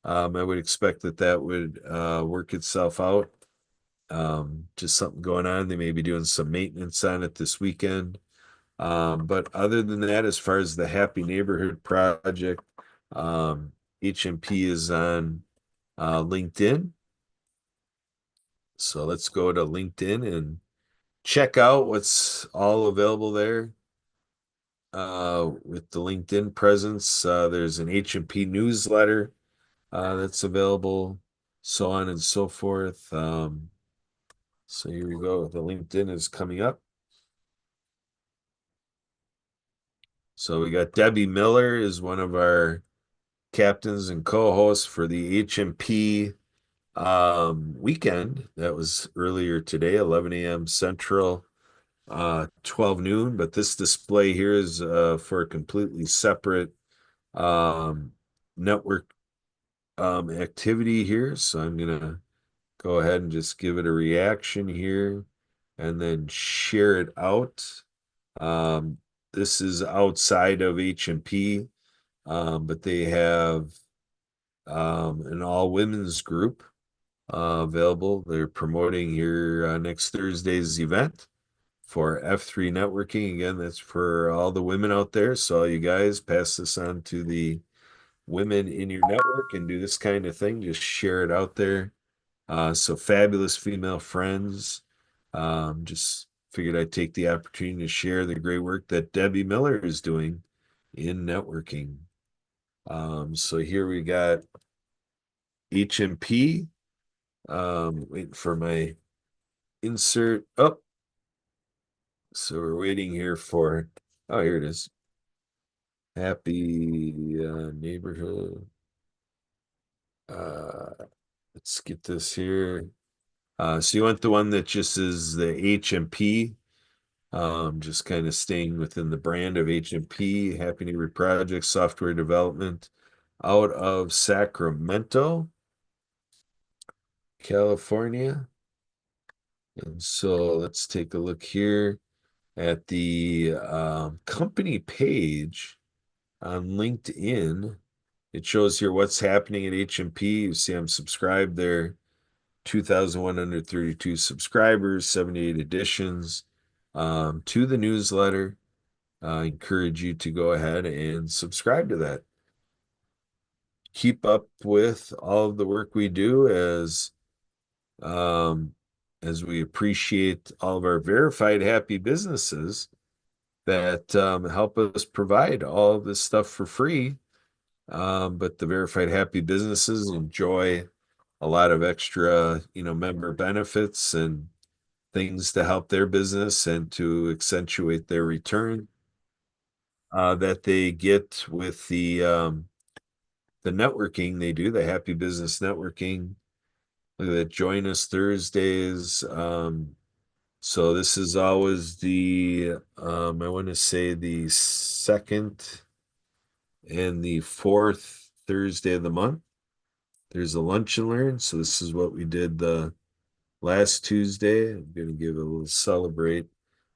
I would expect that would work itself out. Just something going on. They may be doing some maintenance on it this weekend. But other than that, as far as the Happy Neighborhood Project, HMP is on LinkedIn. So let's go to LinkedIn and check out what's all available there. With the LinkedIn presence, there's an HMP newsletter that's available, so on and so forth. So here we go. The LinkedIn is coming up. So we got Debbie Miller is one of our captains and co-hosts for the HMP weekend. That was earlier today, 11 a.m. Central, 12 noon. But this display here is for a completely separate network activity here. So I'm gonna go ahead and just give it a reaction here and then share it out. This is outside of HMP, but they have an all women's group available. They're promoting here next Thursday's event for F3 networking. Again, that's for all the women out there. So all you guys, pass this on to the women in your network and do this kind of thing. Just share it out there. So fabulous female friends. Just figured I'd take the opportunity to share the great work that Debbie Miller is doing in networking. So here we got HMP. Waiting for my insert. Oh, so we're waiting here for, oh, here it is. Happy Neighborhood. Let's get this here. So you want the one that just is the HMP, just kind of staying within the brand of HMP, Happy Neighborhood Project, software development out of Sacramento, California. And so let's take a look here at the company page on LinkedIn. It shows here what's happening at HMP. You see I'm subscribed there. 2,132 subscribers, 78 editions to the newsletter. I encourage you to go ahead and subscribe to that. Keep up with all of the work we do as we appreciate all of our verified happy businesses that help us provide all of this stuff for free. But the verified happy businesses enjoy a lot of extra, member benefits and things to help their business and to accentuate their return that they get with the networking they do, the Happy Business Networking. Look at that, join us Thursdays. So this is always the I want to say the second and the fourth Thursday of the month. There's a lunch and learn. So this is what we did the last Tuesday. I'm going to give a little celebrate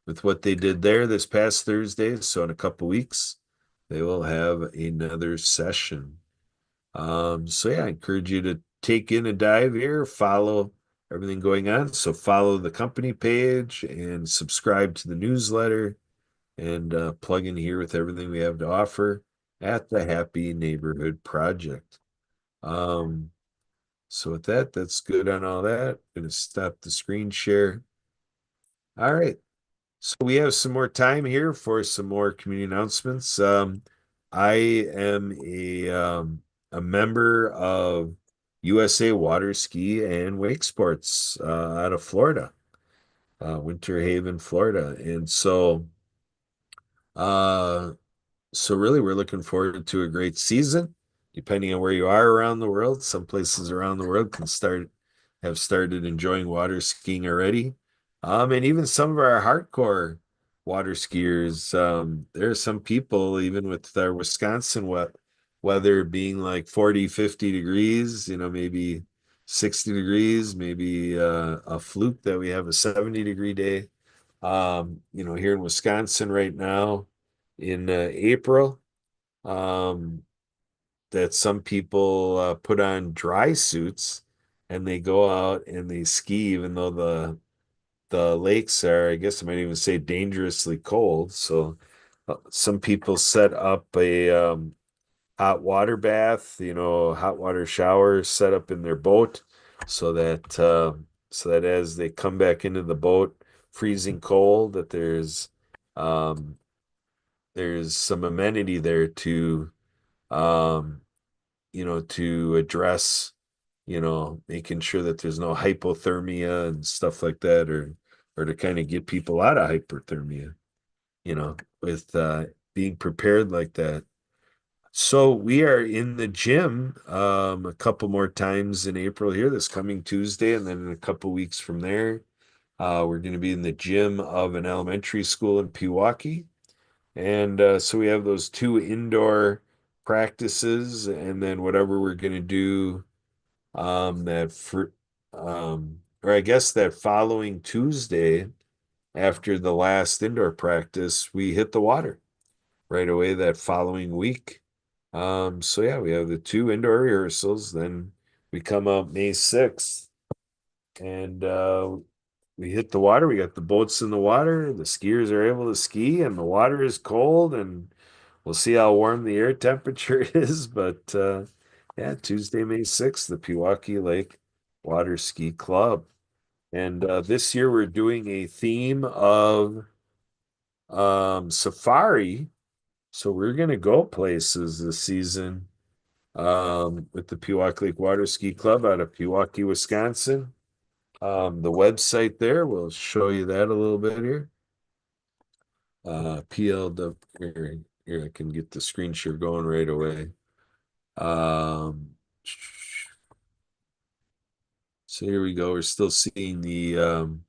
with what they did there this past Thursday. So in a couple weeks, they will have another session. So yeah, I encourage you to take in a dive here, follow everything going on. So follow the company page and subscribe to the newsletter and plug in here with everything we have to offer. at the Happy Neighborhood Project. So with that, that's good on all that. Gonna stop the screen share. All right. So we have some more time here for some more community announcements. I am a member of USA Water Ski and Wake Sports out of Florida, Winter Haven, Florida. And uh, so really, we're looking forward to a great season. Depending on where you are around the world, some places around the world have started enjoying water skiing already. And even some of our hardcore water skiers, there are some people, even with our Wisconsin weather being like 40, 50 degrees, maybe 60 degrees, maybe a fluke that we have a 70-degree day. Here in Wisconsin right now in April, um, that some people put on dry suits and they go out and they ski, even though the lakes are, I guess I might even say, dangerously cold. So some people set up a hot water bath, hot water shower set up in their boat, so that as they come back into the boat, freezing cold, that um, there's some amenity there um, to address, making sure that there's no hypothermia and stuff like that, or to kind of get people out of hypothermia, with being prepared like that. So we are in the gym a couple more times in April here, this coming Tuesday, and then in a couple weeks from there, we're going to be in the gym of an elementary school in Pewaukee. And so we have those two indoor practices, and then whatever we're going to do that for, or I guess that following Tuesday after the last indoor practice, we hit the water right away that following week. So yeah, we have the two indoor rehearsals. Then we come out May 6th and we hit the water. We got the boats in the water. The skiers are able to ski, and the water is cold. And we'll see how warm the air temperature is. But yeah, Tuesday, May 6th, the Pewaukee Lake Water Ski Club. And this year we're doing a theme of safari. So we're going to go places this season with the Pewaukee Lake Water Ski Club out of Pewaukee, Wisconsin. The website there, we'll show you that a little bit here. PLW, here I can get the screen share going right away. So here we go. We're still seeing the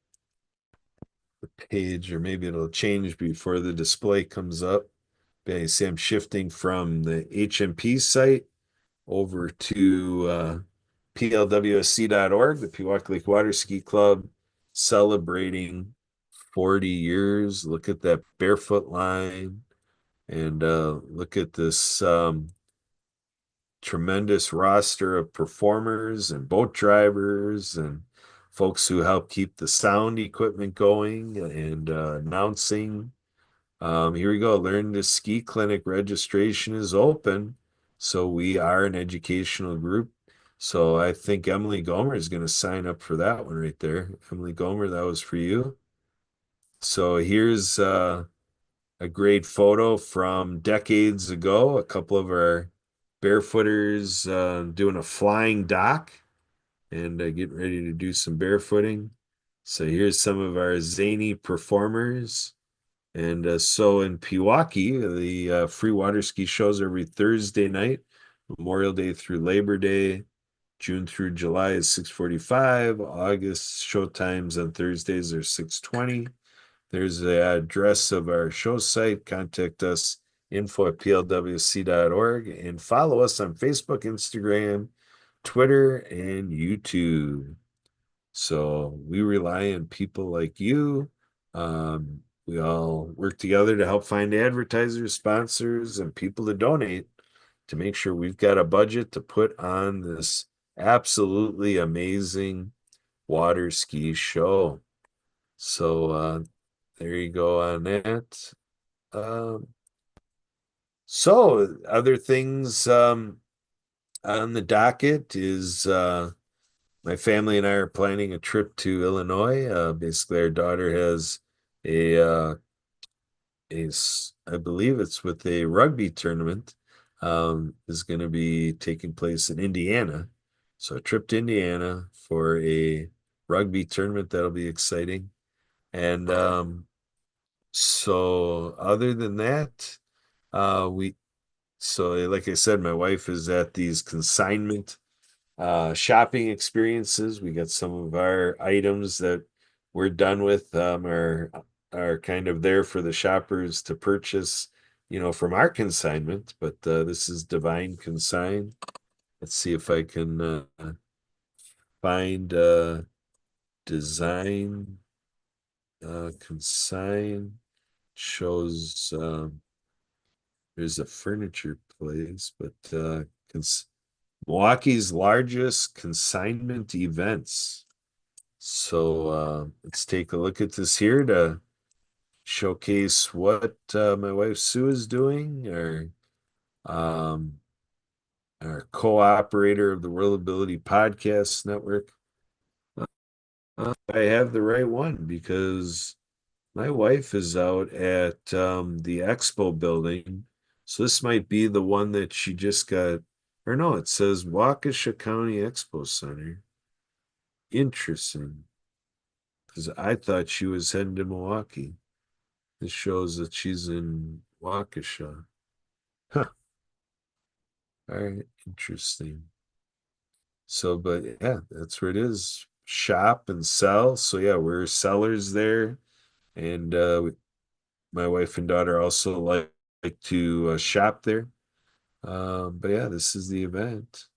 page, or maybe it'll change before the display comes up. Okay, see, I'm shifting from the HMP site over to plwsc.org, the Pewaukee Lake Water Ski Club, celebrating 40 years. Look at that barefoot line, and look at this tremendous roster of performers and boat drivers and folks who help keep the sound equipment going and announcing. Here we go. Learn to Ski Clinic registration is open. So we are an educational group. So I think Emily Gomer is going to sign up for that one right there. Emily Gomer, that was for you. So here's a great photo from decades ago. A couple of our barefooters doing a flying dock and getting ready to do some barefooting. So here's some of our zany performers. And so in Pewaukee, the free water ski shows every Thursday night, Memorial Day through Labor Day. June through July is 6:45. August show times on Thursdays are 6:20. There's the address of our show site. Contact us, info@plwc.org, and follow us on Facebook, Instagram, Twitter, and YouTube. So we rely on people like you. We all work together to help find advertisers, sponsors, and people to donate to make sure we've got a budget to put on this absolutely amazing water ski show. So there you go on that. So other things on the docket is my family and I are planning a trip to Illinois. Basically, our daughter has a I believe it's with a rugby tournament, is going to be taking place in Indiana. So a trip to Indiana for a rugby tournament, that'll be exciting. And so other than that, we so like I said, my wife is at these consignment shopping experiences. We got some of our items that we're done with, are kind of there for the shoppers to purchase, from our consignment. But this is Divine Consign. Let's see if I can find design consign. Shows there's a furniture place, but Milwaukee's largest consignment events. So let's take a look at this here to showcase what my wife Sue is doing, um, our co-operator of the World Ability Podcast Network. I have the right one because my wife is out at the expo building. So this might be the one that she just got, or no, it says Waukesha County Expo Center. Interesting. Because I thought she was heading to Milwaukee. This shows that she's in Waukesha. Huh. All right, interesting. So, but yeah, that's where it is. Shop and sell. So yeah, we're sellers there. And my wife and daughter also like to shop there. But yeah, this is the event.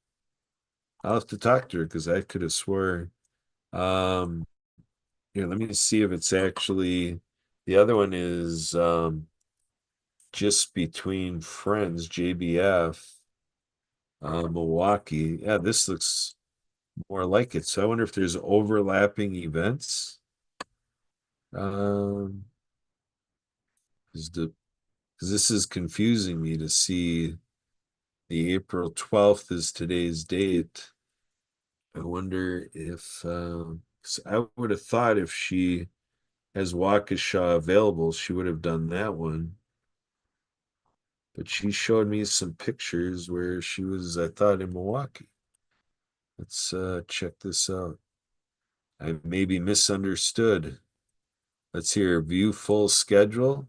I'll have to talk to her because I could have swore. Um, Here, let me see if it's actually the other one is just between friends, JBF, Milwaukee. Yeah, this looks more like it. So I wonder if there's overlapping events. Um, because this is confusing me to see the April 12th is today's date. I wonder if 'cause I would have thought if she has Waukesha available, she would have done that one. But she showed me some pictures where she was, I thought, in Milwaukee. Let's check this out. I maybe misunderstood. Let's hear view full schedule.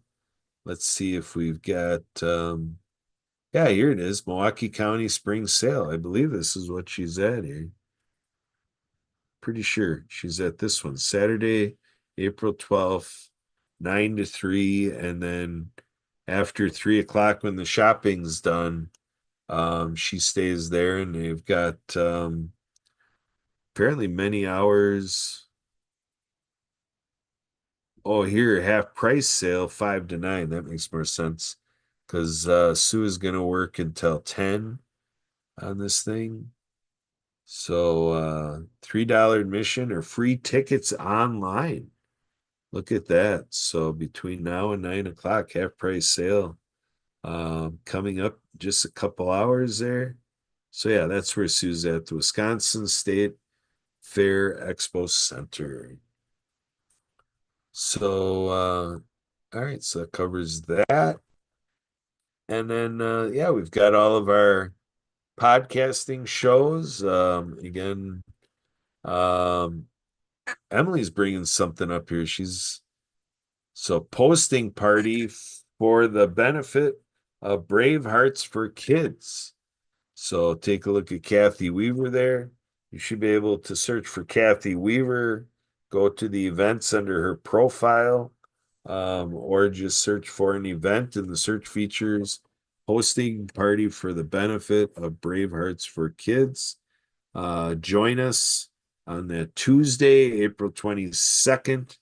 Let's see if we've got yeah, here it is. Milwaukee County Spring Sale. I believe this is what she's at here. Pretty sure she's at this one. Saturday, April 12th, 9 to 3. And then after 3 o'clock when the shopping's done, she stays there and they've got apparently many hours. Oh, here, half price sale, 5 to 9. That makes more sense because Sue is going to work until 10 on this thing. So $3 admission or free tickets online. Look at that. So between now and 9 o'clock, half price sale coming up just a couple hours there. So yeah, that's where Sue's at, the Wisconsin State Fair Expo Center. So all right, so that covers that. And then yeah, we've got all of our podcasting shows. Again, Emily's bringing something up here. So posting party for the benefit of Brave Hearts for Kids. So take a look at Kathy Weaver there. You should be able to search for Kathy Weaver, go to the events under her profile, or just search for an event in the search features, hosting party for the benefit of Brave Hearts for Kids. Join us on that Tuesday, April 22nd,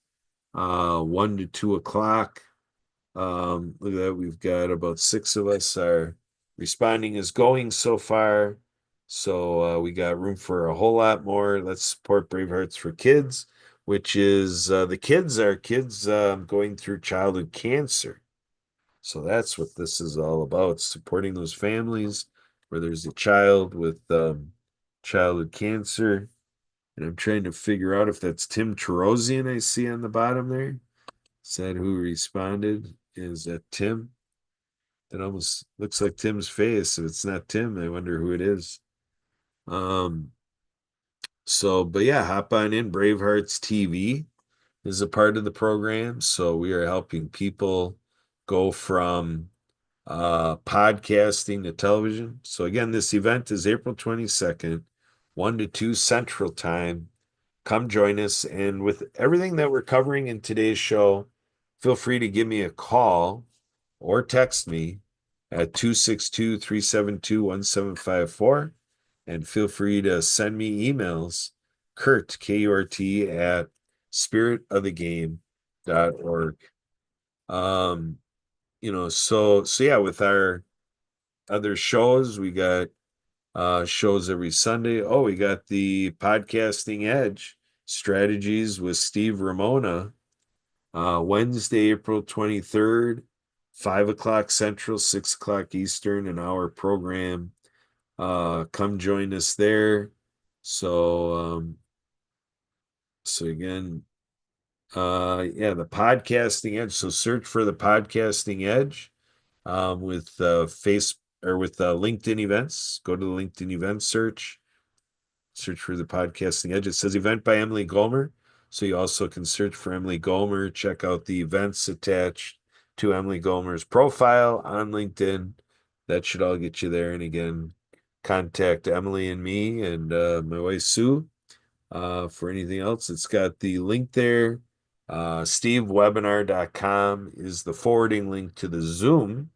1 to 2 o'clock. Look at that. We've got about 6 of us are responding is going so far. So we got room for a whole lot more. Let's support Brave Hearts for Kids, which is the kids are kids going through childhood cancer. So that's what this is all about, supporting those families where there's a child with childhood cancer. And I'm trying to figure out if that's Tim Terosian I see on the bottom there. Is that who responded? Is that Tim? It almost looks like Tim's face. If it's not Tim, I wonder who it is. But yeah, hop on in. Bravehearts TV is a part of the program. So we are helping people go from podcasting to television. So again, this event is April 22nd, 1 to 2 Central Time. Come join us. And with everything that we're covering in today's show, feel free to give me a call or text me at 262-372-1754. And feel free to send me emails, Kurt, K-U-R-T, at spiritofthegame.org. So yeah, with our other shows, we got shows every Sunday. Oh, we got the Podcasting Edge Strategies with Steve Ramona, Wednesday, April 23rd, 5 o'clock Central, 6 o'clock Eastern, an hour program. Come join us there. So again, the Podcasting Edge. So search for the Podcasting Edge with LinkedIn events. Go to the LinkedIn events search for the Podcasting Edge. It says event by Emily Gomer. So you also can search for Emily Gomer, check out the events attached to Emily Gomer's profile on LinkedIn. That should all get you there. And again, contact Emily and me and my wife Sue for anything else. It's got the link there. stevewebinar.com is the forwarding link to the Zoom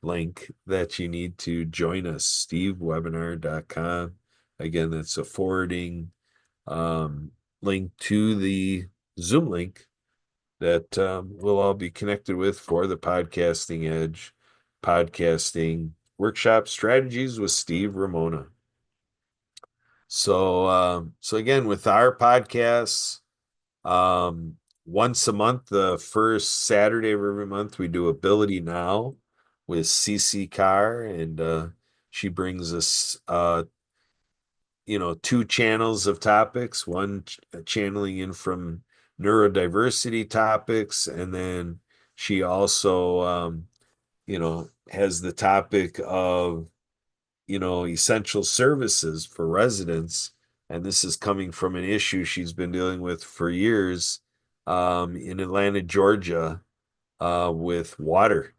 link that you need to join us. stevewebinar.com. Again, that's a forwarding link to the Zoom link that we'll all be connected with for the Podcasting Edge podcasting workshop strategies with Steve Ramona. So again, with our podcasts, once a month, the first Saturday of every month, we do Ability Now with CC Carr, and she brings us two channels of topics, one channeling in from neurodiversity topics, and then she also has the topic of essential services for residents. And this is coming from an issue she's been dealing with for years in Atlanta, Georgia, with water.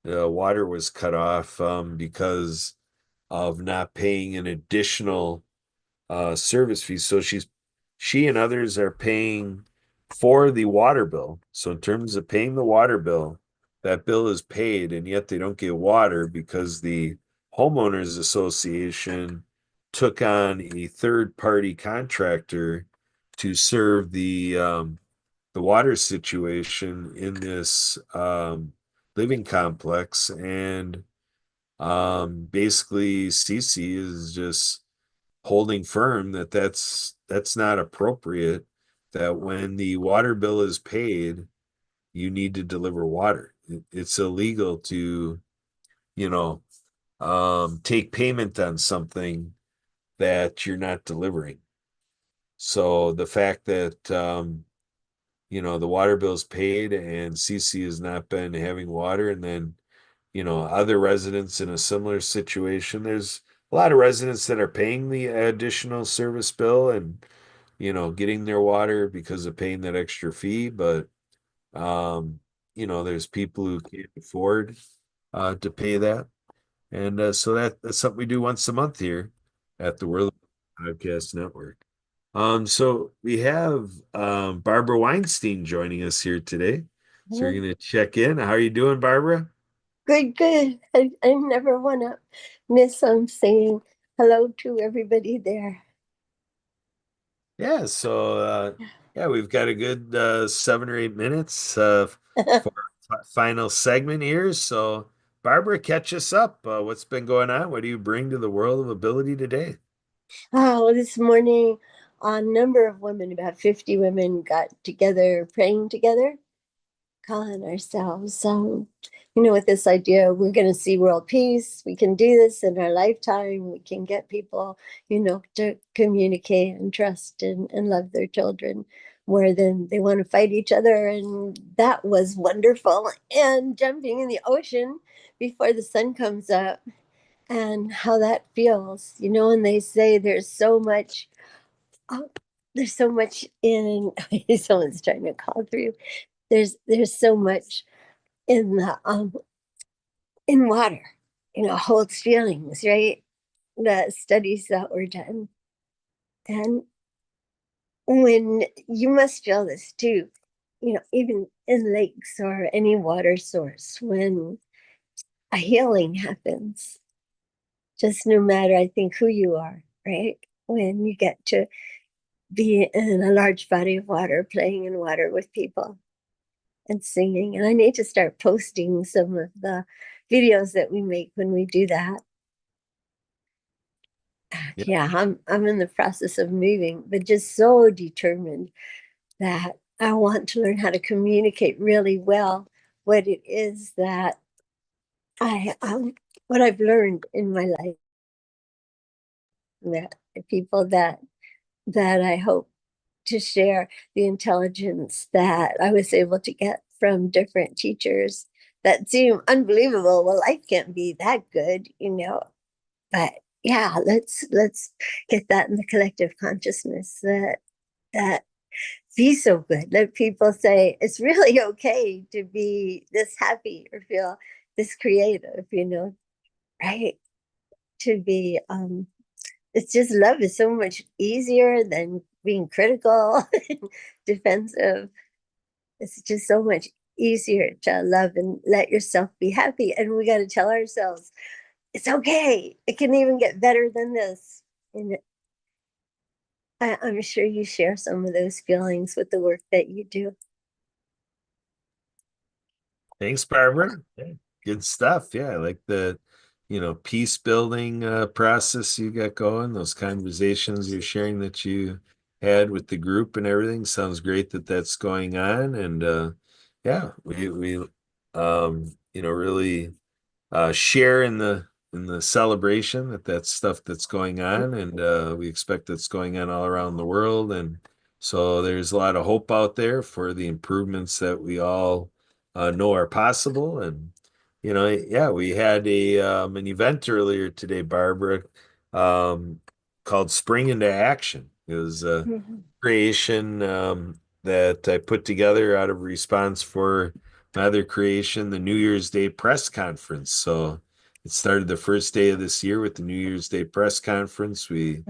Water was cut off because of not paying an additional service fee. So she and others are paying for the water bill. So in terms of paying the water bill, that bill is paid, and yet they don't get water because the homeowners association took on a third-party contractor to serve the water situation in this living complex. And basically CC is just holding firm that that's not appropriate, that when the water bill is paid, you need to deliver water. It's illegal to take payment on something that you're not delivering. So the fact that the water bill's paid and CC has not been having water, and then other residents in a similar situation, there's a lot of residents that are paying the additional service bill and getting their water because of paying that extra fee. But there's people who can't afford to pay that. And so that's something we do once a month here at the World Podcast Network. So we have Barbara Weinstein joining us here today. So we're going to check in. How are you doing, Barbara? Good, good. I never want to miss saying hello to everybody there. Yeah, so we've got a good 7 or 8 minutes for our final segment here. So Barbara, catch us up. What's been going on? What do you bring to the world of ability today? Oh, this morning, a number of women, about 50 women, got together praying together calling ourselves, with this idea, we're going to see world peace. We can do this in our lifetime. We can get people, to communicate and trust and love their children more than they want to fight each other. And that was wonderful. And jumping in the ocean before the sun comes up and how that feels, and they say there's so much in someone's trying to call through. There's so much in the in water, holds feelings, right? The studies that were done. And when you must feel this too, even in lakes or any water source, when a healing happens, just no matter, I think, who you are, right? When you get to be in a large body of water, playing in water with people and singing. And I need to start posting some of the videos that we make when we do that. Yeah, I'm in the process of moving, but just so determined that I want to learn how to communicate really well what it is that what I've learned in my life. That the people that I hope to share the intelligence that I was able to get from different teachers that seem unbelievable. Well, life can't be that good, but yeah, let's get that in the collective consciousness that be so good. Let people say it's really okay to be this happy or feel this creative, right? To be it's just love is so much easier than being critical and defensive. It's just so much easier to love and let yourself be happy. And we got to tell ourselves, it's okay. It can even get better than this. And I'm sure you share some of those feelings with the work that you do. Thanks, Barbara. Yeah, good stuff. Yeah, I like the, peace building process you got going, those conversations you're sharing that you had with the group and everything. Sounds great that that's going on. And yeah, we really share in the celebration that's stuff that's going on, and we expect that's going on all around the world. And so there's a lot of hope out there for the improvements that we all know are possible. And yeah, we had an event earlier today, Barbara, um, called Spring into Action. It was a creation that I put together out of response for my other creation, the New Year's Day press conference. So it started the first day of this year with the New Year's Day press conference. We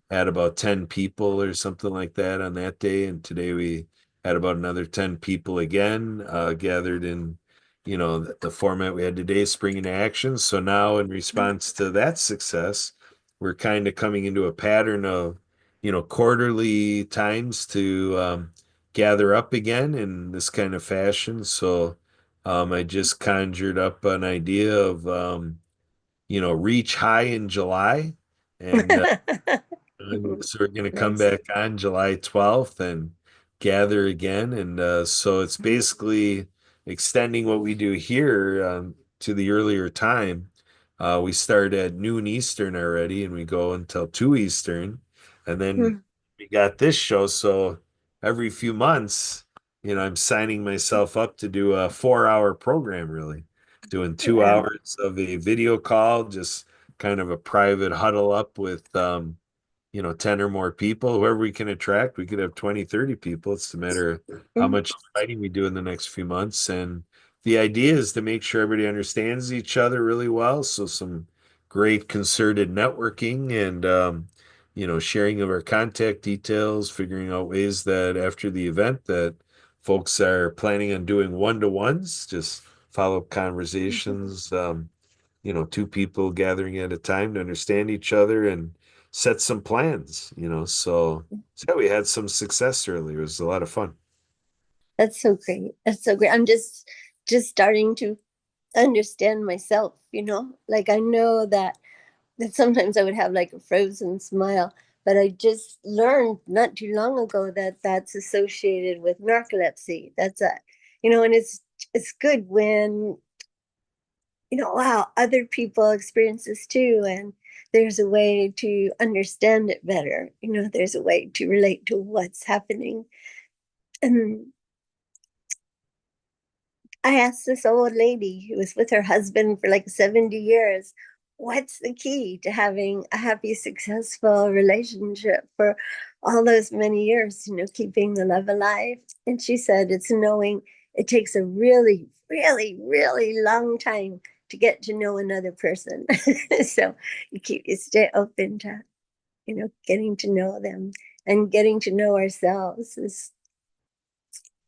had about 10 people or something like that on that day. And today we had about another 10 people again gathered in, the format we had today, Spring into Action. So now in response to that success, we're kind of coming into a pattern of, quarterly times to gather up again in this kind of fashion. So I just conjured up an idea of, reach high in July. And so we're going to come Nice. back on July 12th and gather again. And so it's basically extending what we do here to the earlier time. We start at noon Eastern already, and we go until 2 Eastern. And then we got this show. So every few months, I'm signing myself up to do a 4-hour program, really, doing 2 hours of a video call, just kind of a private huddle up with 10 or more people, whoever we can attract. We could have 20, 30 people. It's a matter of how much fighting we do in the next few months. And the idea is to make sure everybody understands each other really well. So some great concerted networking and, sharing of our contact details, figuring out ways that after the event that folks are planning on doing one-to-ones, just follow-up conversations, two people gathering at a time to understand each other and set some plans, so yeah, we had some success earlier. It was a lot of fun. That's so great. That's so great. I'm just starting to understand myself, like I know that sometimes I would have like a frozen smile, but I just learned not too long ago that that's associated with narcolepsy. That's and it's it's good when wow, other people experience this too, and there's a way to understand it better. There's a way to relate to what's happening. And I asked this old lady who was with her husband for like 70 years, what's the key to having a happy, successful relationship for all those many years, keeping the love alive? And she said, it's knowing it takes a really, really, really long time to get to know another person. So you stay open to, getting to know them, and getting to know ourselves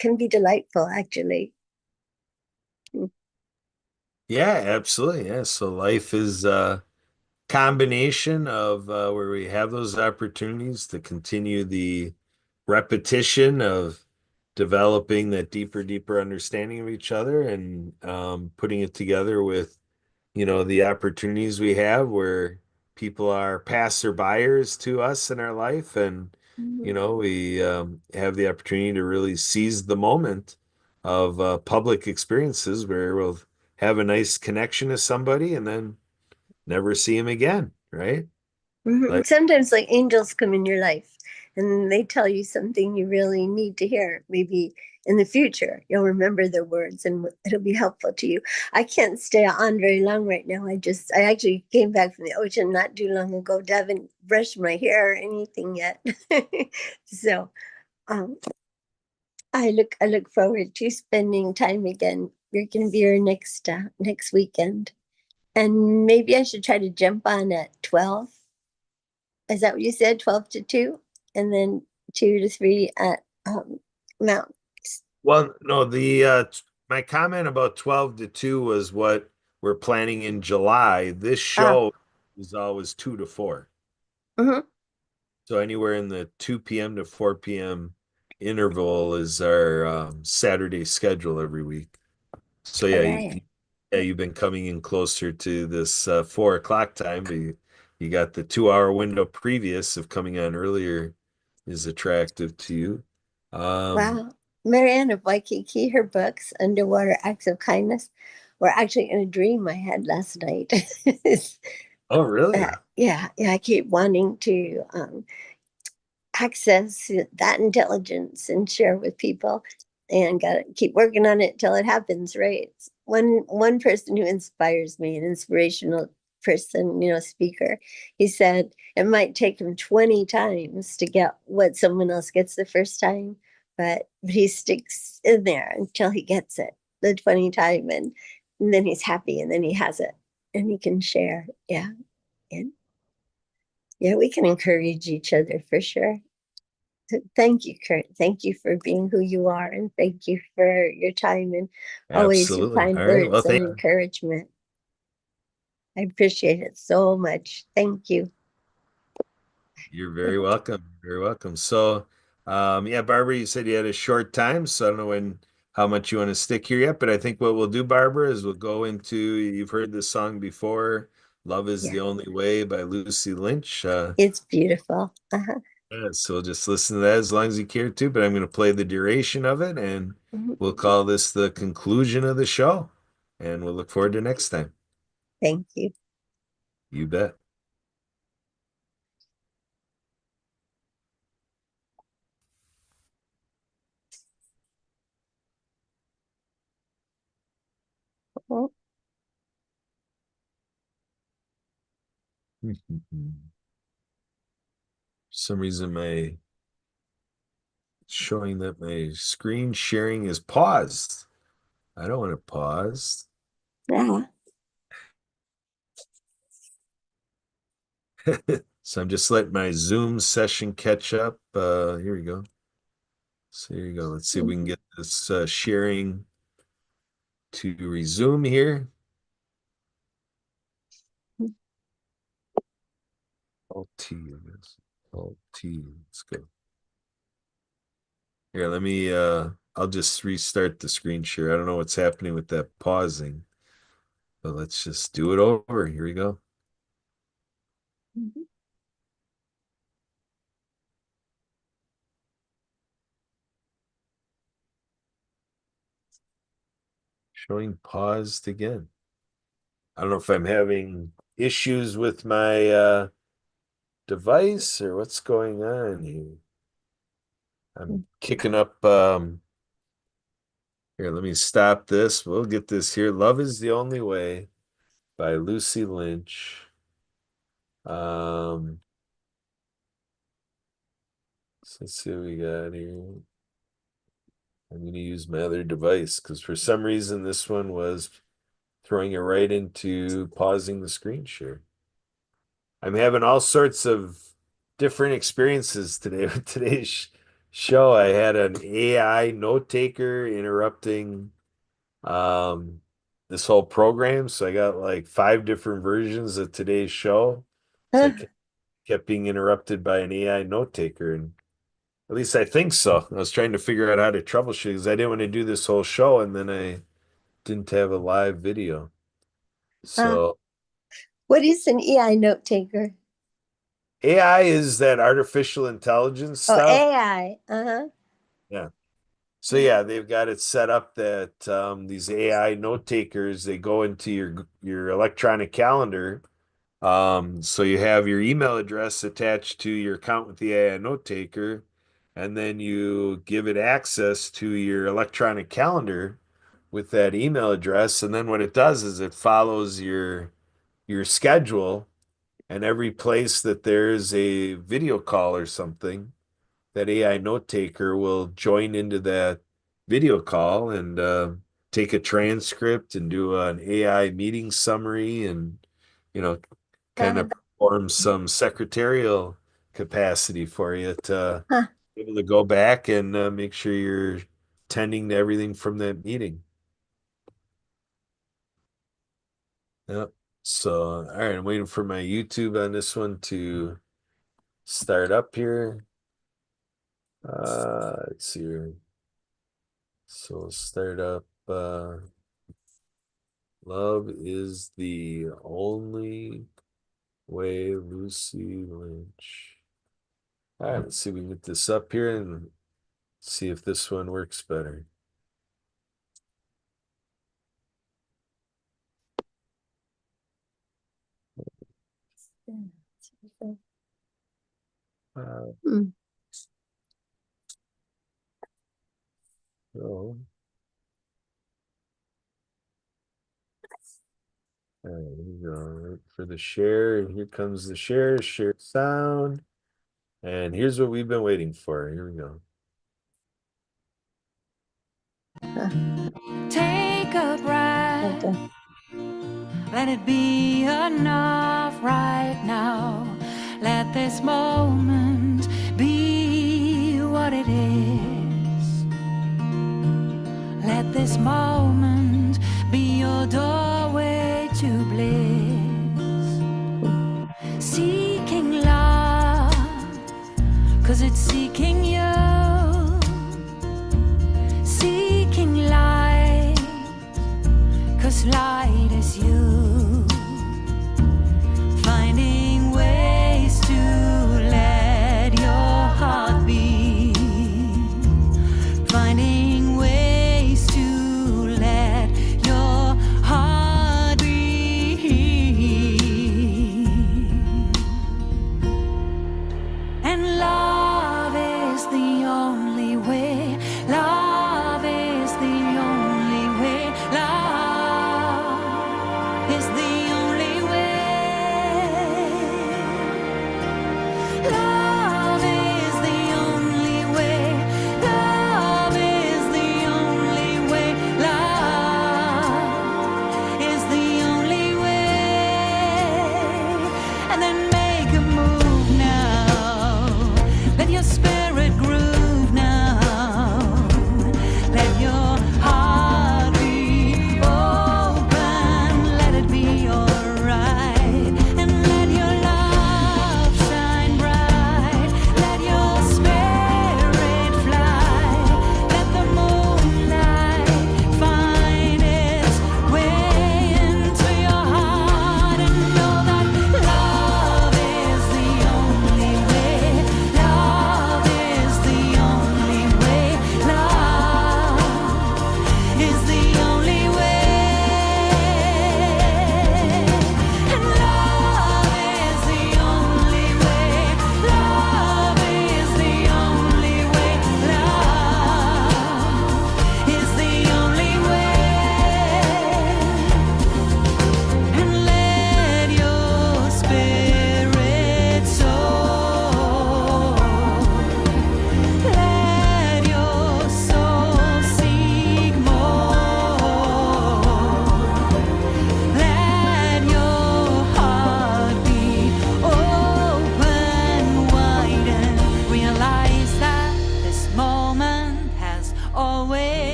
can be delightful, actually. Yeah, absolutely. Yeah. So life is a combination of where we have those opportunities to continue the repetition of developing that deeper understanding of each other, and putting it together with, the opportunities we have where people are passerbyers to us in our life. And, we have the opportunity to really seize the moment of public experiences where we'll have a nice connection to somebody and then never see him again, right? Like, Sometimes, like, angels come in your life and they tell you something you really need to hear. Maybe in the future, you'll remember their words and it'll be helpful to you. I can't stay on very long right now. I actually came back from the ocean not too long ago. I haven't brushed my hair or anything yet. So, um, I look forward to spending time again. You're going to be here next weekend, and maybe I should try to jump on at 12. Is that what you said? 12 to 2, and then 2 to 3 at Mount. well, no, the my comment about 12 to 2 was what we're planning in July. This Ah, show is always 2 to 4. mm-hmm. So anywhere in the 2 p.m. to 4 p.m. interval is our Saturday schedule every week. So All yeah, right. you've been coming in closer to this 4 o'clock time, but you got the 2 hour window previous of coming on earlier is attractive to you. Wow. Marianne of Waikiki, her books, Underwater Acts of Kindness, were actually in a dream I had last night. Oh, really? Yeah, I keep wanting to access that intelligence and share with people, and gotta keep working on it till it happens, right? One person who inspires me, an inspirational person, speaker, he said it might take him 20 times to get what someone else gets the first time, but he sticks in there until he gets it the 20 time, and then he's happy, and then he has it and he can share. Yeah. And yeah, we can encourage each other for sure. Thank you, Kurt. Thank you for being who you are, and thank you for your time and always your Absolutely. kind All right. Well, words and encouragement. I appreciate it so much. Thank you. You're very welcome. Very welcome. So, yeah, Barbara, you said you had a short time, so I don't know how much you want to stick here yet, but I think what we'll do, Barbara, is we'll go into, you've heard this song before, Love is Yeah, the Only Way by Lucy Lynch. it's beautiful. Uh-huh. Yeah, so just listen to that as long as you care to, but I'm going to play the duration of it, and Mhm. we'll call this the conclusion of the show, and we'll look forward to next time. Thank you. You bet. Oh, For some reason, showing that my screen sharing is paused. I don't want to pause. yeah. So I'm just letting my Zoom session catch up. Here we go. So here you go. Let's see if we can get this sharing to resume here. Alt T, I guess. Alt T. Let's go. Here, I'll just restart the screen share. I don't know what's happening with that pausing, but let's just do it over. Here we go. Mhm. Showing paused again. I don't know if I'm having issues with my device or what's going on here. I'm kicking up here, let me stop this. We'll get this here. Love is the Only Way by Lucy Lynch. So let's see what we got here. I'm going to use my other device because for some reason this one was throwing it right into pausing the screen share. I'm having all sorts of different experiences today with today's show. I had an AI note taker interrupting this whole program. So I got like 5 different versions of today's show. So I kept being interrupted by an AI note taker, and at least I think so. I was trying to figure out how to troubleshoot because I didn't want to do this whole show and then I didn't have a live video. So What is an EI note taker? AI is that artificial intelligence Oh, stuff. AI. Yeah. So yeah, they've got it set up that these AI note takers, they go into your electronic calendar. So you have your email address attached to your account with the AI note taker, and then you give it access to your electronic calendar with that email address. And then what it does is it follows your schedule, and every place that there's a video call or something, that AI note taker will join into that video call and take a transcript and do an AI meeting summary and, kind of perform some secretarial capacity for you to be able to go back and make sure you're tending to everything from that meeting. Yep. So, all right, I'm waiting for my YouTube on this one to start up here. Let's see here. So start up. Love is the Only Way, Lucy Lynch. All right, let's see if we can get this up here and see if this one works better. So, all right, here we go. For the share, and here comes the share sound. And here's what we've been waiting for. Here we go. Take a breath. Let it be enough right now. Let this moment be what it is. Let this moment be your doorway to bliss. Seeking love, 'cause it's seeking you. Seeking light, 'cause light is you. Finding ways to let your heart beat. Finding ways to let your heart beat. And love is the only way. Love is the only way. Love is the only way. Love is the only way. Love is the only way. Love is the only way. And then make a move now. Let your spirit